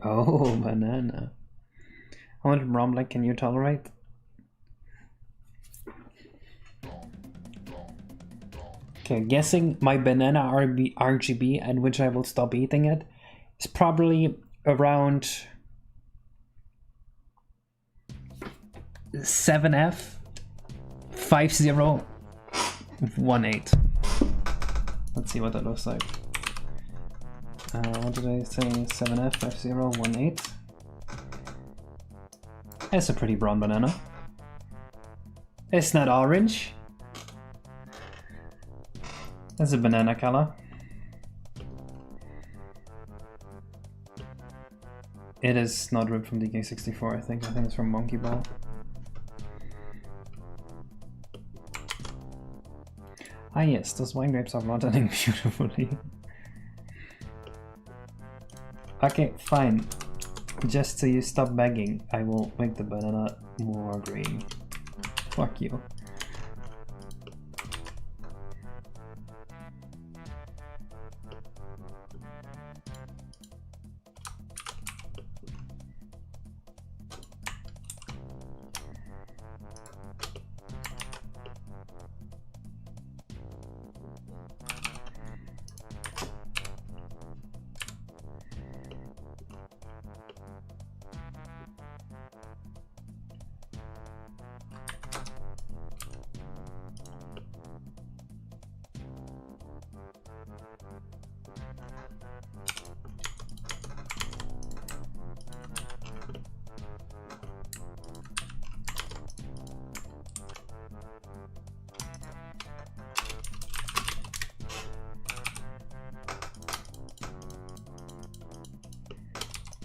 Oh, banana. How much brown black can you tolerate? Okay, guessing my banana RGB at which I will stop eating it is probably around 7F 5018. Let's see what that looks like. What did I say? 7F5018. That's a pretty brown banana. It's not orange. That's a banana color. It is not ripped from DK64, I think. I think it's from Monkey Ball. Ah yes, those wine grapes are rotting beautifully. Okay, fine. Just so you stop begging, I will make the banana more green. Fuck you.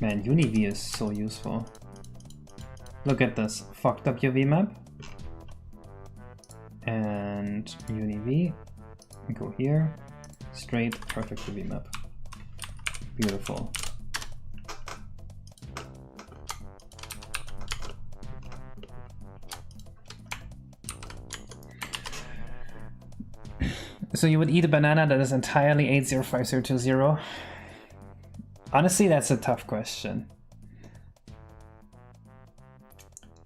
Man, UniV is so useful. Look at this fucked up UV map. And UniV. Go here. Straight, perfect UV map. Beautiful. So you would eat a banana that is entirely 805020? Honestly, that's a tough question.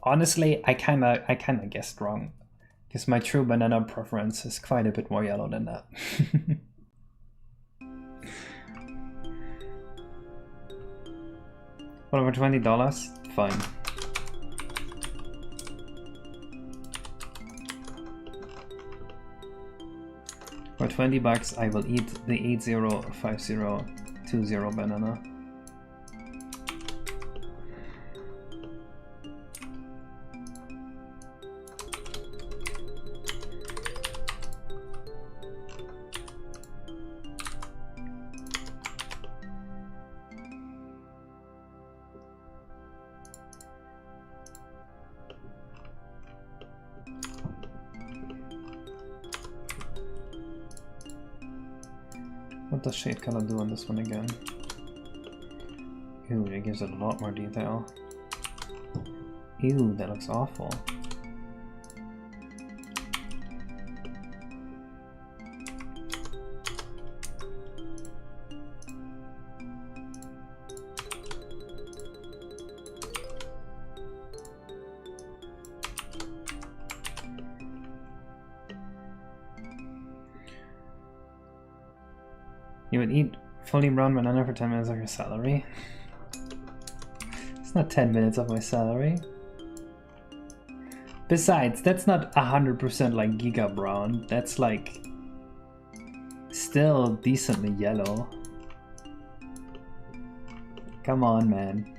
Honestly, I kinda guessed wrong, because my true banana preference is quite a bit more yellow than that. What, over $20? Fine. For $20, I will eat the 805020 banana. What does shade color do on this one again? Ooh, it gives it a lot more detail. Ew, that looks awful. You would eat fully brown banana for 10 minutes of your salary? It's not 10 minutes of my salary. Besides, that's not 100% like Giga Brown. That's like still decently yellow. Come on, man.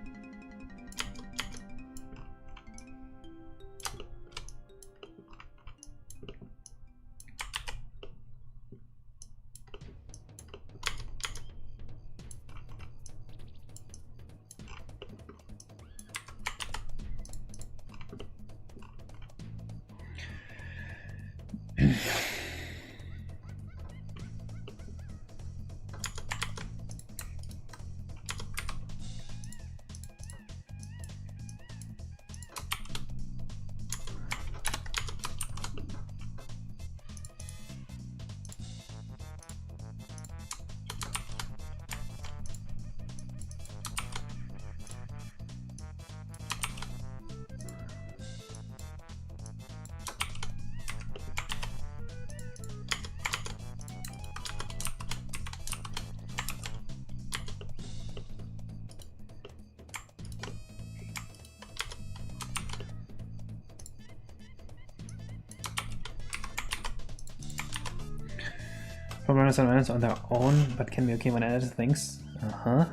Runners and runners on their own, but can be okay when added to things. Uh-huh.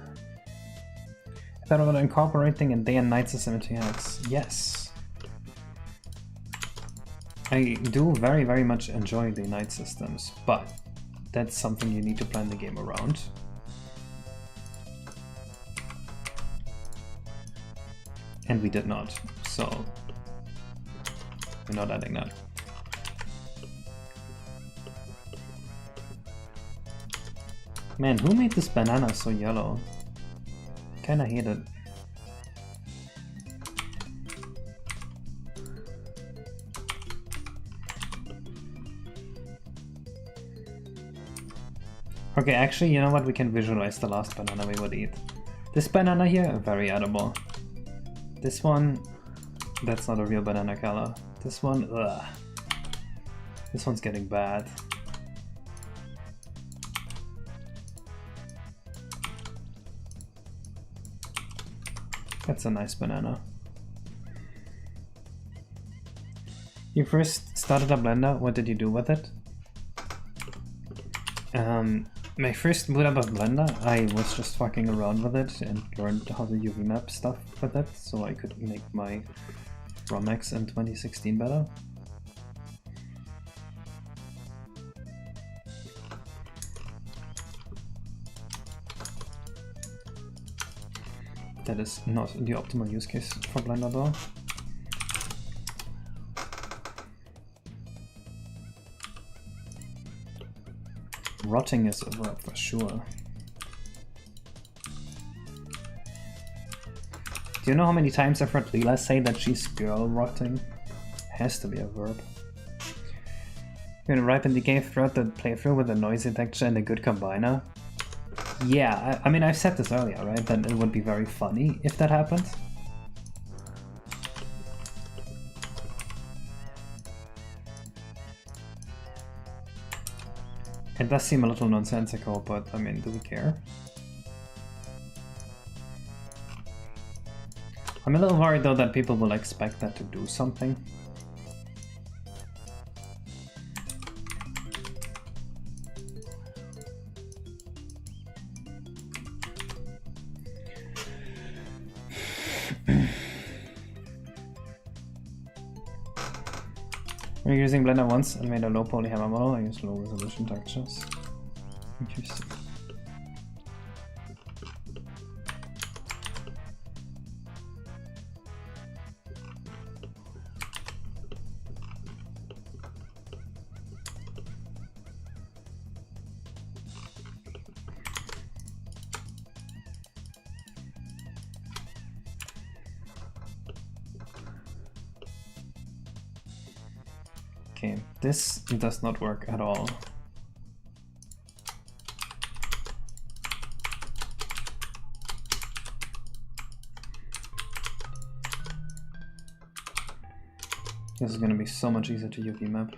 I thought about incorporating a day and night system into hacks. Yes. I do very, very much enjoy the night systems, but that's something you need to plan the game around. And we did not, so we're not adding that. Man, who made this banana so yellow? Kinda hate it. Okay, actually, you know what? We can visualize the last banana we would eat. This banana here, very edible. This one, that's not a real banana color. This one, ugh. This one's getting bad. That's a nice banana. You first started a blender, what did you do with it? My first boot up of Blender, I was just fucking around with it and learned how to UV map stuff with it, so I could make my ROMX in 2016 better. That is not the optimal use case for Blender though. Rotting is a verb for sure. Do you know how many times I've heard Leela say that she's girl rotting? Has to be a verb. You're gonna ripen the game throughout the playthrough with a noise detector and a good combiner? Yeah, I mean I've said this earlier, right? That it would be very funny if that happened. It does seem a little nonsensical, but I mean, do we care? I'm a little worried though that people will expect that to do something. We're using Blender once and made a low poly hammer model. I use low resolution textures. Interesting. Okay, this does not work at all. This is going to be so much easier to UV map.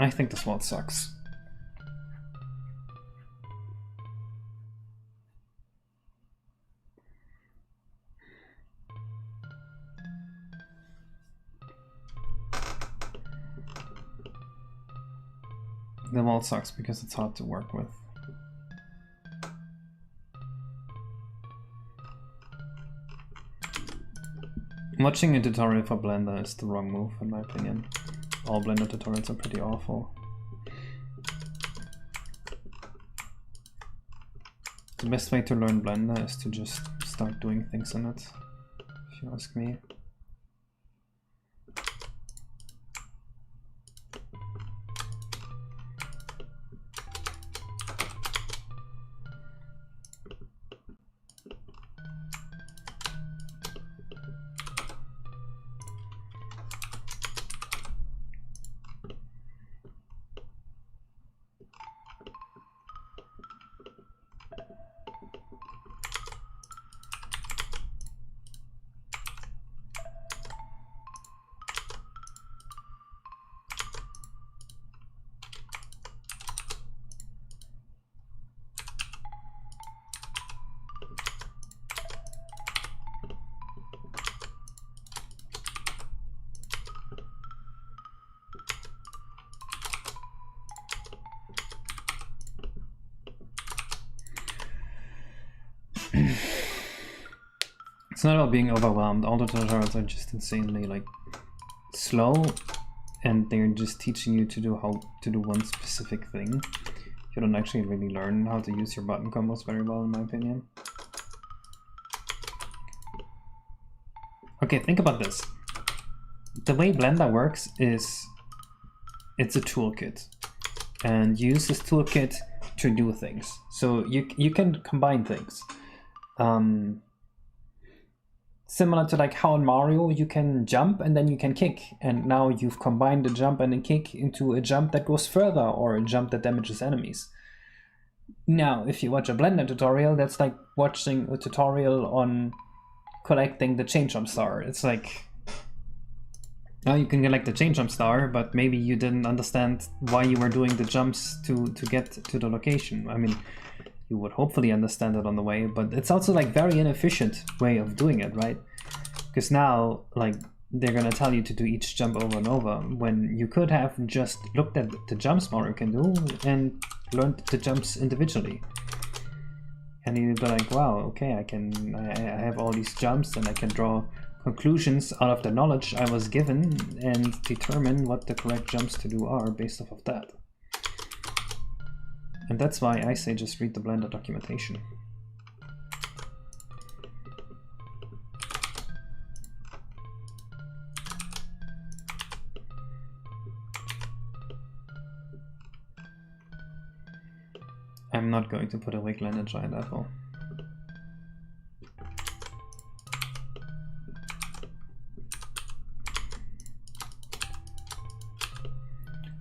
I think this world sucks. The world sucks because it's hard to work with. Watching a tutorial for Blender is the wrong move, in my opinion. All Blender tutorials are pretty awful. The best way to learn Blender is to just start doing things in it, if you ask me. It's not about being overwhelmed. All the tutorials are just insanely like slow, and they're just teaching you to do how to do one specific thing. You don't actually really learn how to use your button combos very well, in my opinion. Okay, think about this. The way Blender works is it's a toolkit, and you use this toolkit to do things. So you can combine things. Similar to like how in Mario you can jump and then you can kick, and now you've combined a jump and a kick into a jump that goes further or a jump that damages enemies. Now, if you watch a Blender tutorial, that's like watching a tutorial on collecting the chain jump star. It's like, now you can collect the chain jump star, but maybe you didn't understand why you were doing the jumps to get to the location. I mean, you would hopefully understand it on the way, but it's also like very inefficient way of doing it, right? Because now, like, they're gonna tell you to do each jump over and over, when you could have just looked at the jumps Mario can do and learned the jumps individually. And you'd be like, wow, okay, I have all these jumps and I can draw conclusions out of the knowledge I was given and determine what the correct jumps to do are based off of that. And that's why I say just read the Blender documentation. I'm not going to put a wiggle in a giant apple.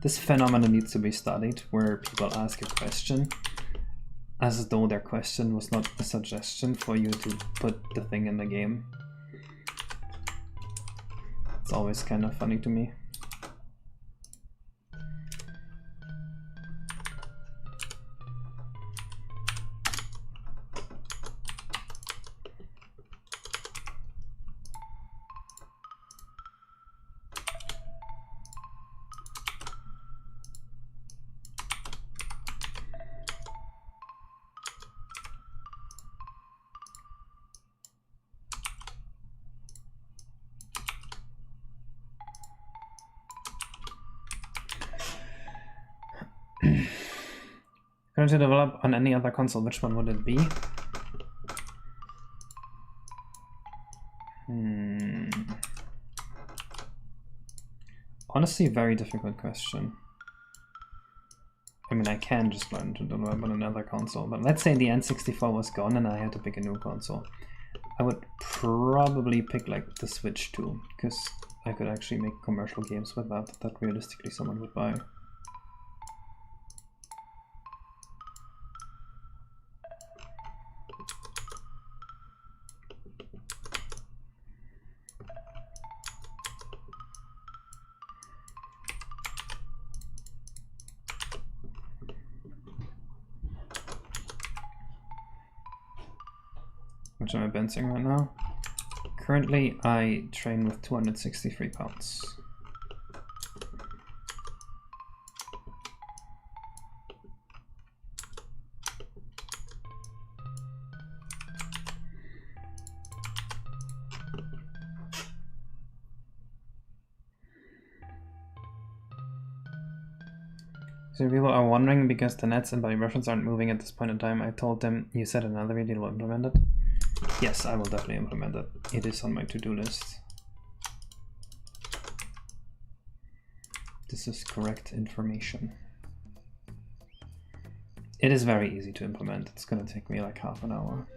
This phenomenon needs to be studied, where people ask a question as though their question was not a suggestion for you to put the thing in the game. It's always kind of funny to me. Going to develop on any other console, which one would it be? Honestly, very difficult question. I mean, I can just learn to develop on another console, but let's say the N64 was gone and I had to pick a new console. I would probably pick like the Switch 2, because I could actually make commercial games with that realistically someone would buy. Which am I benching right now? Currently, I train with 263 pounds. So people are wondering because the nets and body reference aren't moving at this point in time. I told them, you said another video will implement it. Yes, I will definitely implement it. It is on my to-do list. This is correct information. It is very easy to implement. It's gonna take me like half an hour.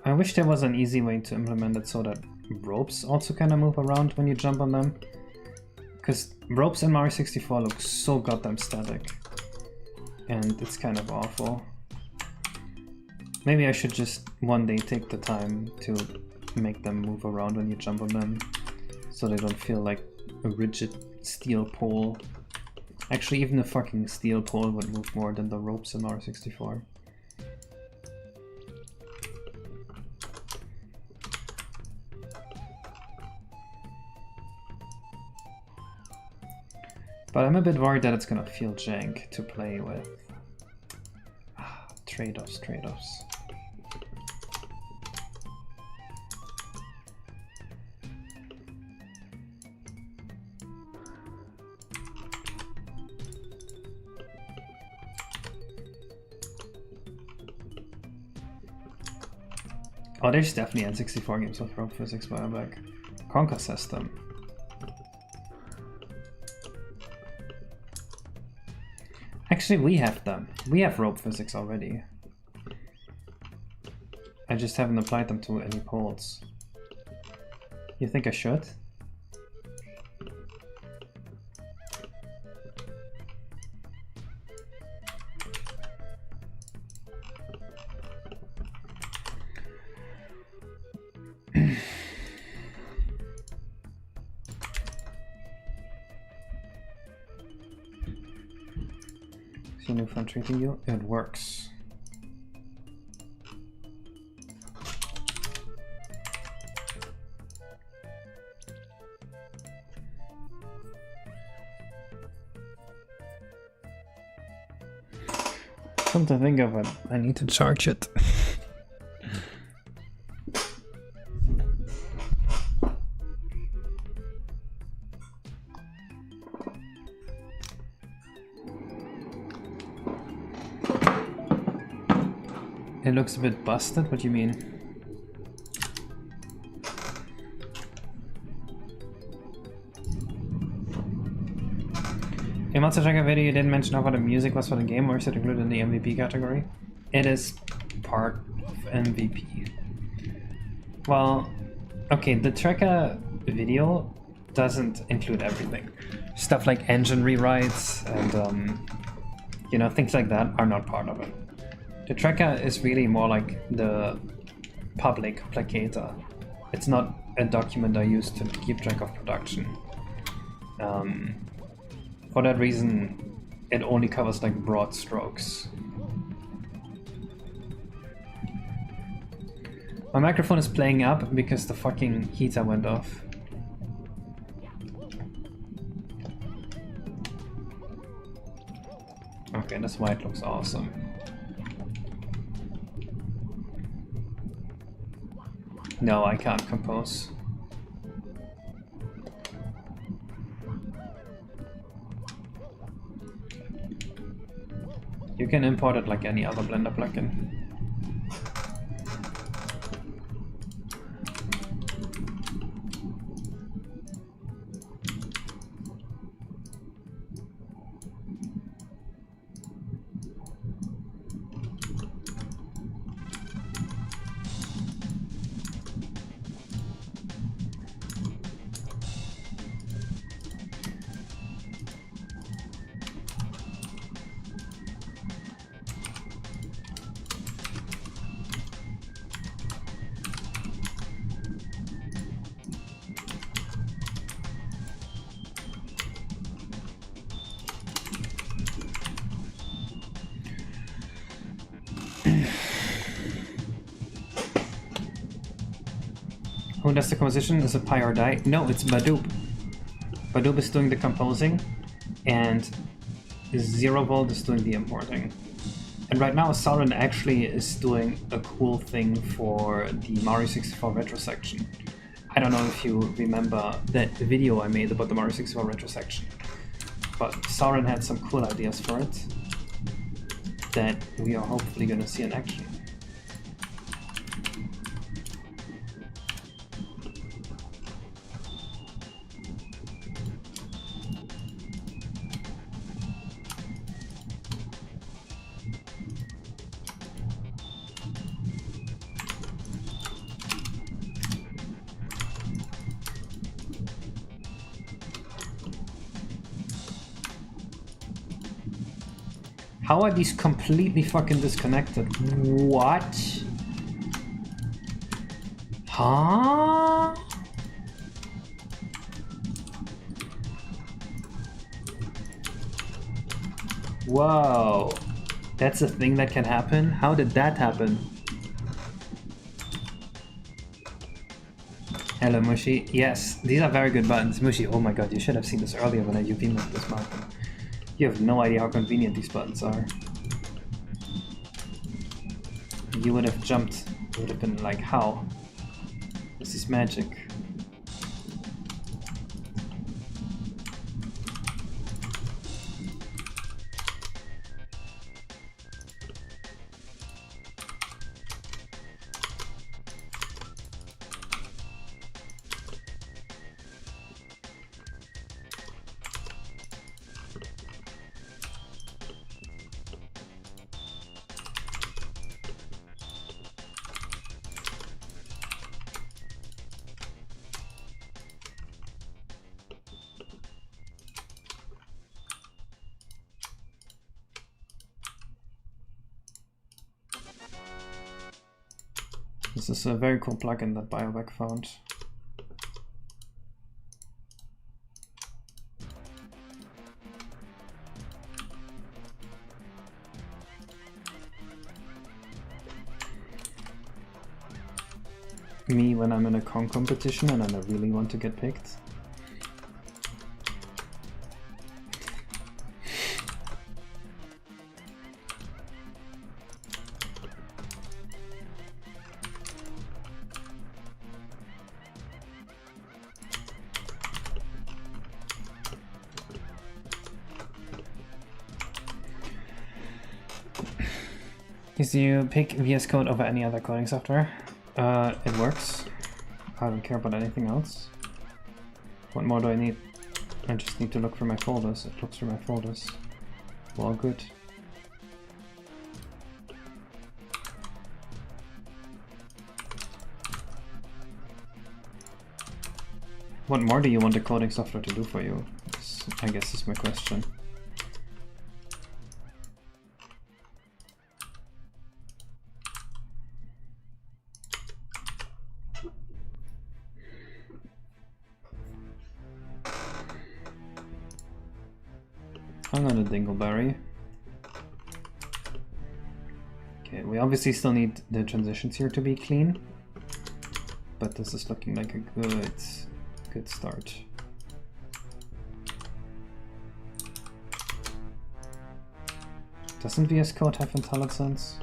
I wish there was an easy way to implement it so that ropes also kind of move around when you jump on them. Because ropes in Mario 64 look so goddamn static. And it's kind of awful. Maybe I should just one day take the time to make them move around when you jump on them. So they don't feel like a rigid steel pole. Actually, even a fucking steel pole would move more than the ropes in Mario 64. But I'm a bit worried that it's gonna feel jank to play with. Trade-offs, trade-offs. Oh, there's definitely N64 games with rope physics by back. Conquer System. Actually, we have them. We have rope physics already. I just haven't applied them to any poles. You think I should? See new fun treating you? It works. Come to think of it, I need to charge it. It looks a bit busted, what do you mean? In Monster Tracker video you didn't mention how far the music was for the game, or is it included in the MVP category? It is part of MVP. Well, okay, the tracker video doesn't include everything. Stuff like engine rewrites and you know, things like that are not part of it. The tracker is really more like the public placator. It's not a document I use to keep track of production. For that reason, it only covers like broad strokes. My microphone is playing up because the fucking heater went off. Okay, that's why it looks awesome. No, I can't compose. You can import it like any other Blender plugin. Who does the composition? Is it Pi or Die? No, it's Badoop. Badoop is doing the composing, and 0 Volt is doing the importing. And right now, Sauron actually is doing a cool thing for the Mario 64 retro section. I don't know if you remember that video I made about the Mario 64 retro section, but Sauron had some cool ideas for it that we are hopefully going to see in action. How are these completely fucking disconnected? What? Huh? Whoa. That's a thing that can happen? How did that happen? Hello, Mushy. Yes, these are very good buttons. Mushy, oh my god, you should have seen this earlier when I UV mapped this mountain. You have no idea how convenient these buttons are. You would have jumped. You would have been like, how? This is magic. This is a very cool plugin that BioVac found. Me when I'm in a con competition and I really want to get picked. Is you pick VS Code over any other coding software? It works. I don't care about anything else. What more do I need? I just need to look for my folders. It looks for my folders. Well, good. What more do you want the coding software to do for you? I guess is my question. I'm gonna dingleberry. Okay, we obviously still need the transitions here to be clean, but this is looking like a good start. Doesn't VS Code have IntelliSense?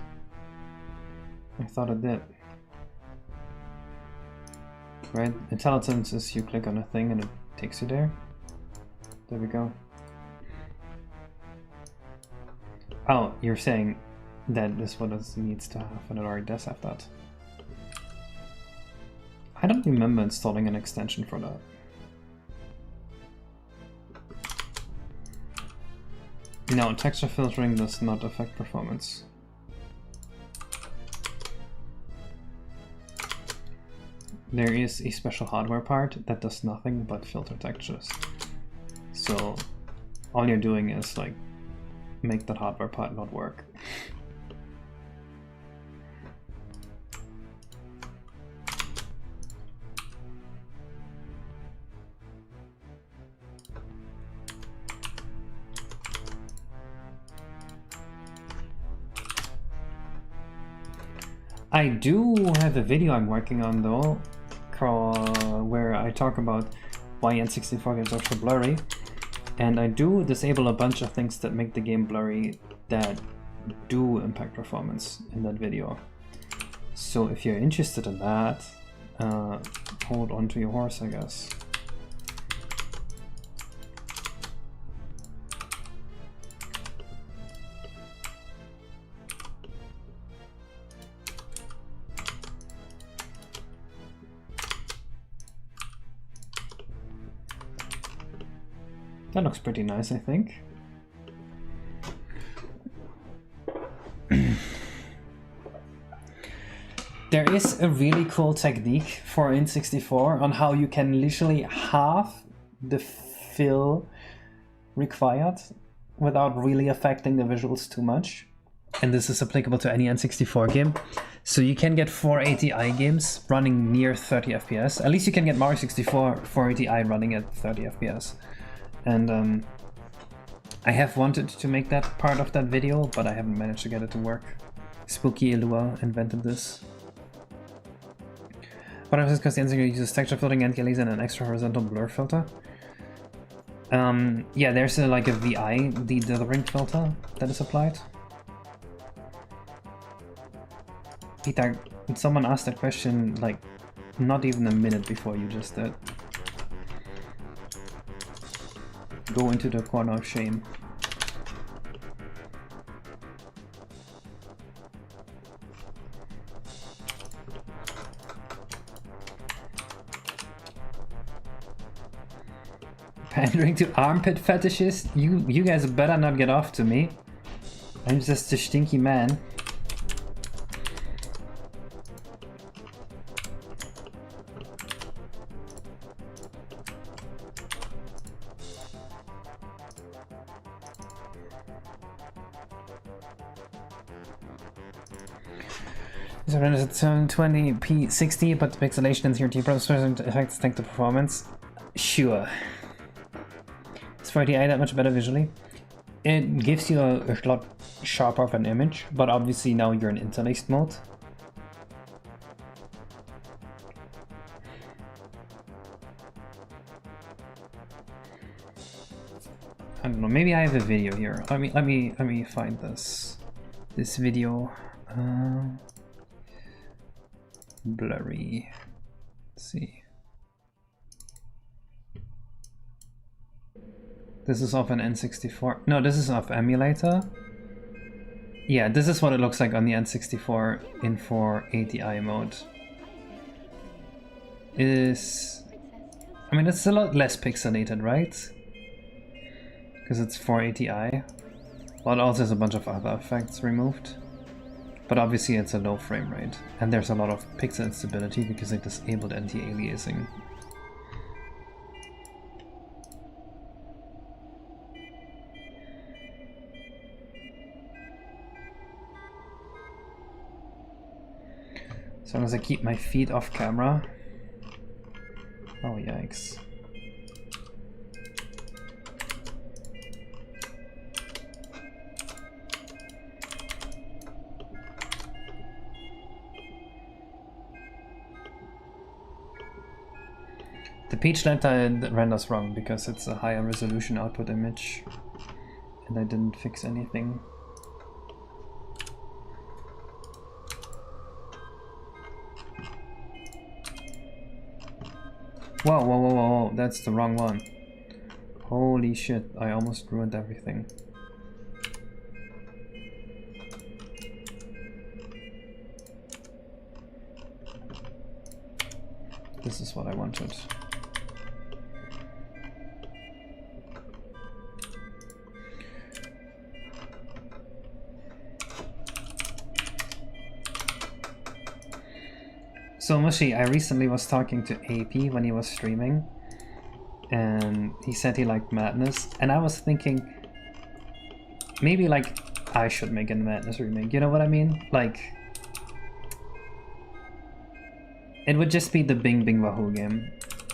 I thought it did. Right? IntelliSense is you click on a thing and it takes you there. There we go. Oh, you're saying that this is what it needs to have, and it already does have that. I don't remember installing an extension for that. No, texture filtering does not affect performance. There is a special hardware part that does nothing but filter textures. So all you're doing is like make that hardware part not work. I do have a video I'm working on though, where I talk about why N64 games are so blurry. And I do disable a bunch of things that make the game blurry that do impact performance in that video. So if you're interested in that, hold on to your horse, I guess. That looks pretty nice, I think. There is a really cool technique for N64 on how you can literally halve the fill required without really affecting the visuals too much. And this is applicable to any N64 game. So you can get 480i games running near 30 FPS. At least you can get Mario 64 480i running at 30 FPS. And I have wanted to make that part of that video, but I haven't managed to get it to work. Spooky Illua invented this. But I'm just because the N64 uses texture filtering, anti-aliasing, and an extra horizontal blur filter. Yeah, there's like a VI, the dithering filter that is applied. Peter, someone asked that question like not even a minute before you just did. Go into the corner of shame. Pandering to armpit fetishes? You guys better not get off to me. I'm just a stinky man. So renders at 720p 60, but the pixelation and CRT processors effects tank the performance. Sure. Is 480i that much better visually? It gives you a lot sharper of an image, but obviously now you're in interlaced mode. I don't know, maybe I have a video here. Let me find this video. Blurry. Let's see. This is off an N64. No, this is off emulator. Yeah, this is what it looks like on the N64 in 480i mode. It is... I mean, it's a lot less pixelated, right? Because it's 480i. But also has a bunch of other effects removed. But obviously it's a low frame rate. And there's a lot of pixel instability because I disabled anti-aliasing. As long as I keep my feet off camera. Oh, yikes. The Peach Lantern renders wrong because it's a higher resolution output image. And I didn't fix anything. Whoa, whoa, whoa, whoa, whoa, that's the wrong one. Holy shit, I almost ruined everything. This is what I wanted. So Mushy, I recently was talking to AP when he was streaming, and he said he liked Madness, and I was thinking maybe like I should make a Madness remake, you know what I mean? Like it would just be the Bing Bing Wahoo game.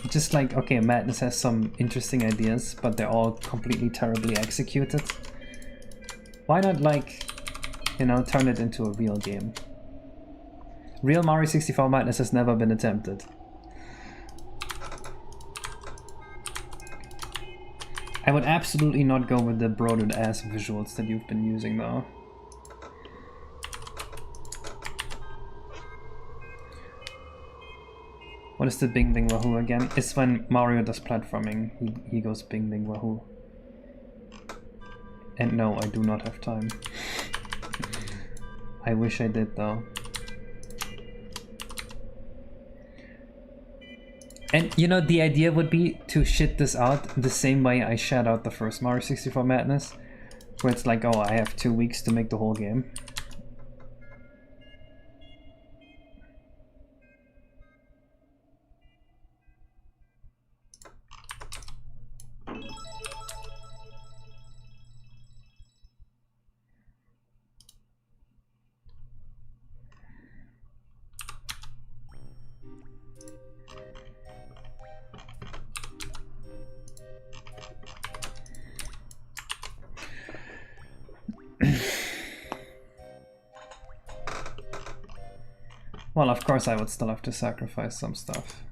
Just like, okay, Madness has some interesting ideas, but they're all completely terribly executed. Why not, like, you know, turn it into a real game? Real Mario 64 Madness has never been attempted. I would absolutely not go with the broadened ass visuals that you've been using though. What is the Bing Bing Wahoo again? It's when Mario does platforming. He goes Bing Bing Wahoo. And no, I do not have time. I wish I did though. And you know, the idea would be to shit this out the same way I shat out the first Mario 64 Madness, where it's like, oh, I have 2 weeks to make the whole game. Well, of course I would still have to sacrifice some stuff.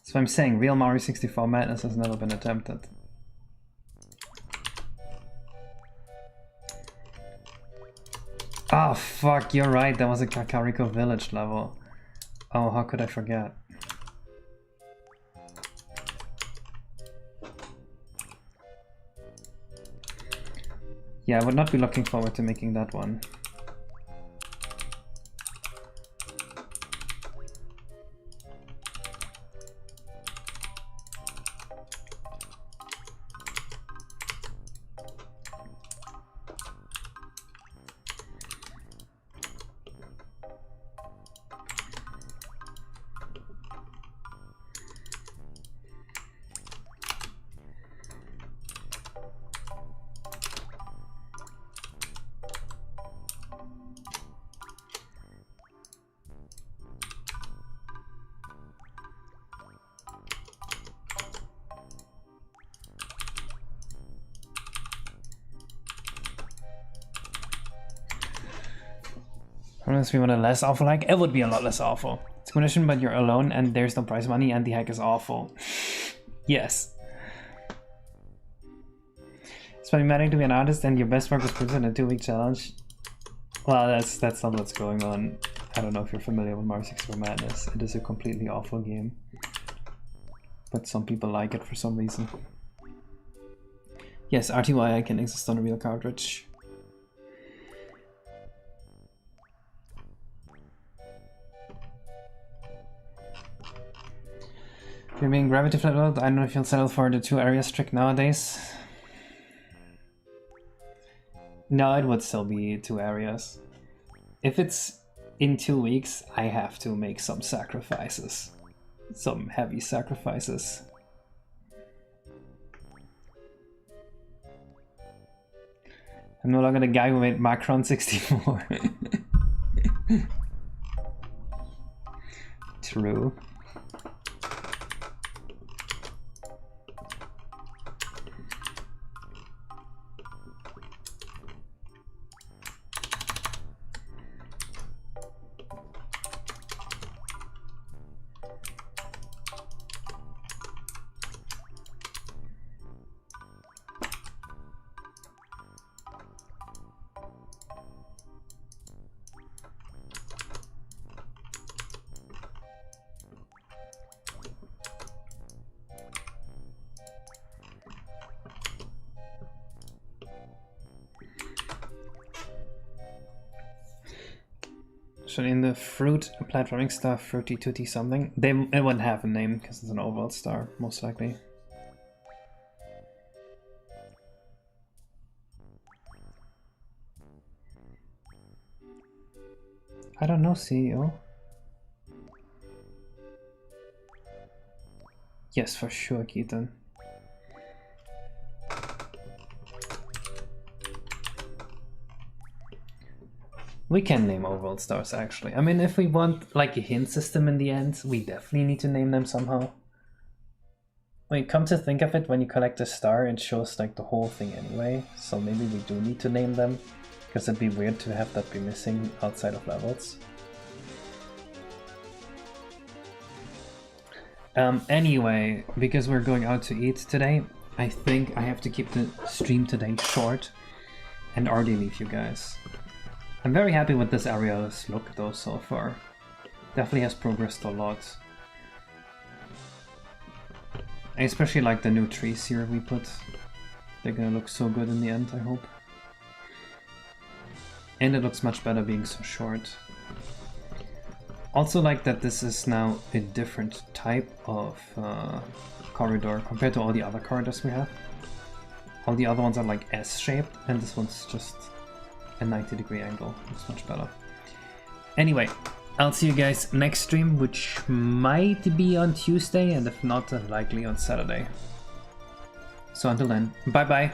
So I'm saying real Mario 64 madness has never been attempted. Oh fuck, you're right, that was a Kakariko Village level. Oh, how could I forget? Yeah, I would not be looking forward to making that one. Unless we want a less awful hack, it would be a lot less awful. It's condition, but you're alone and there's no prize money and the hack is awful. Yes. It's problematic to be an artist and your best work was put in a 2-week challenge. Well, that's not what's going on. I don't know if you're familiar with Mario 64 Madness. It is a completely awful game. But some people like it for some reason. Yes, RTY can exist on a real cartridge. You're being gravity flat world. I don't know if you'll settle for the 2 areas trick nowadays. No, it would still be 2 areas. If it's in 2 weeks, I have to make some sacrifices. Some heavy sacrifices. I'm no longer the guy who made Macron 64. True. So in the fruit platforming stuff, Fruity Tooty something, it wouldn't have a name because it's an overworld star, most likely. I don't know, CEO. Yes, for sure, Keaton. We can name overworld stars, actually. I mean, if we want like a hint system in the end, we definitely need to name them somehow. When you come to think of it, when you collect a star, it shows like the whole thing anyway. So maybe we do need to name them, because it'd be weird to have that be missing outside of levels. Anyway, because we're going out to eat today, I think I have to keep the stream today short and already leave you guys. I'm very happy with this area's look though so far. Definitely has progressed a lot. I especially like the new trees here we put. They're gonna look so good in the end, I hope. And it looks much better being so short. Also like that this is now a different type of corridor compared to all the other corridors we have. All the other ones are like S-shaped and this one's just a 90-degree angle. Looks much better. Anyway, I'll see you guys next stream, which might be on Tuesday, and if not, then likely on Saturday. So until then, bye bye!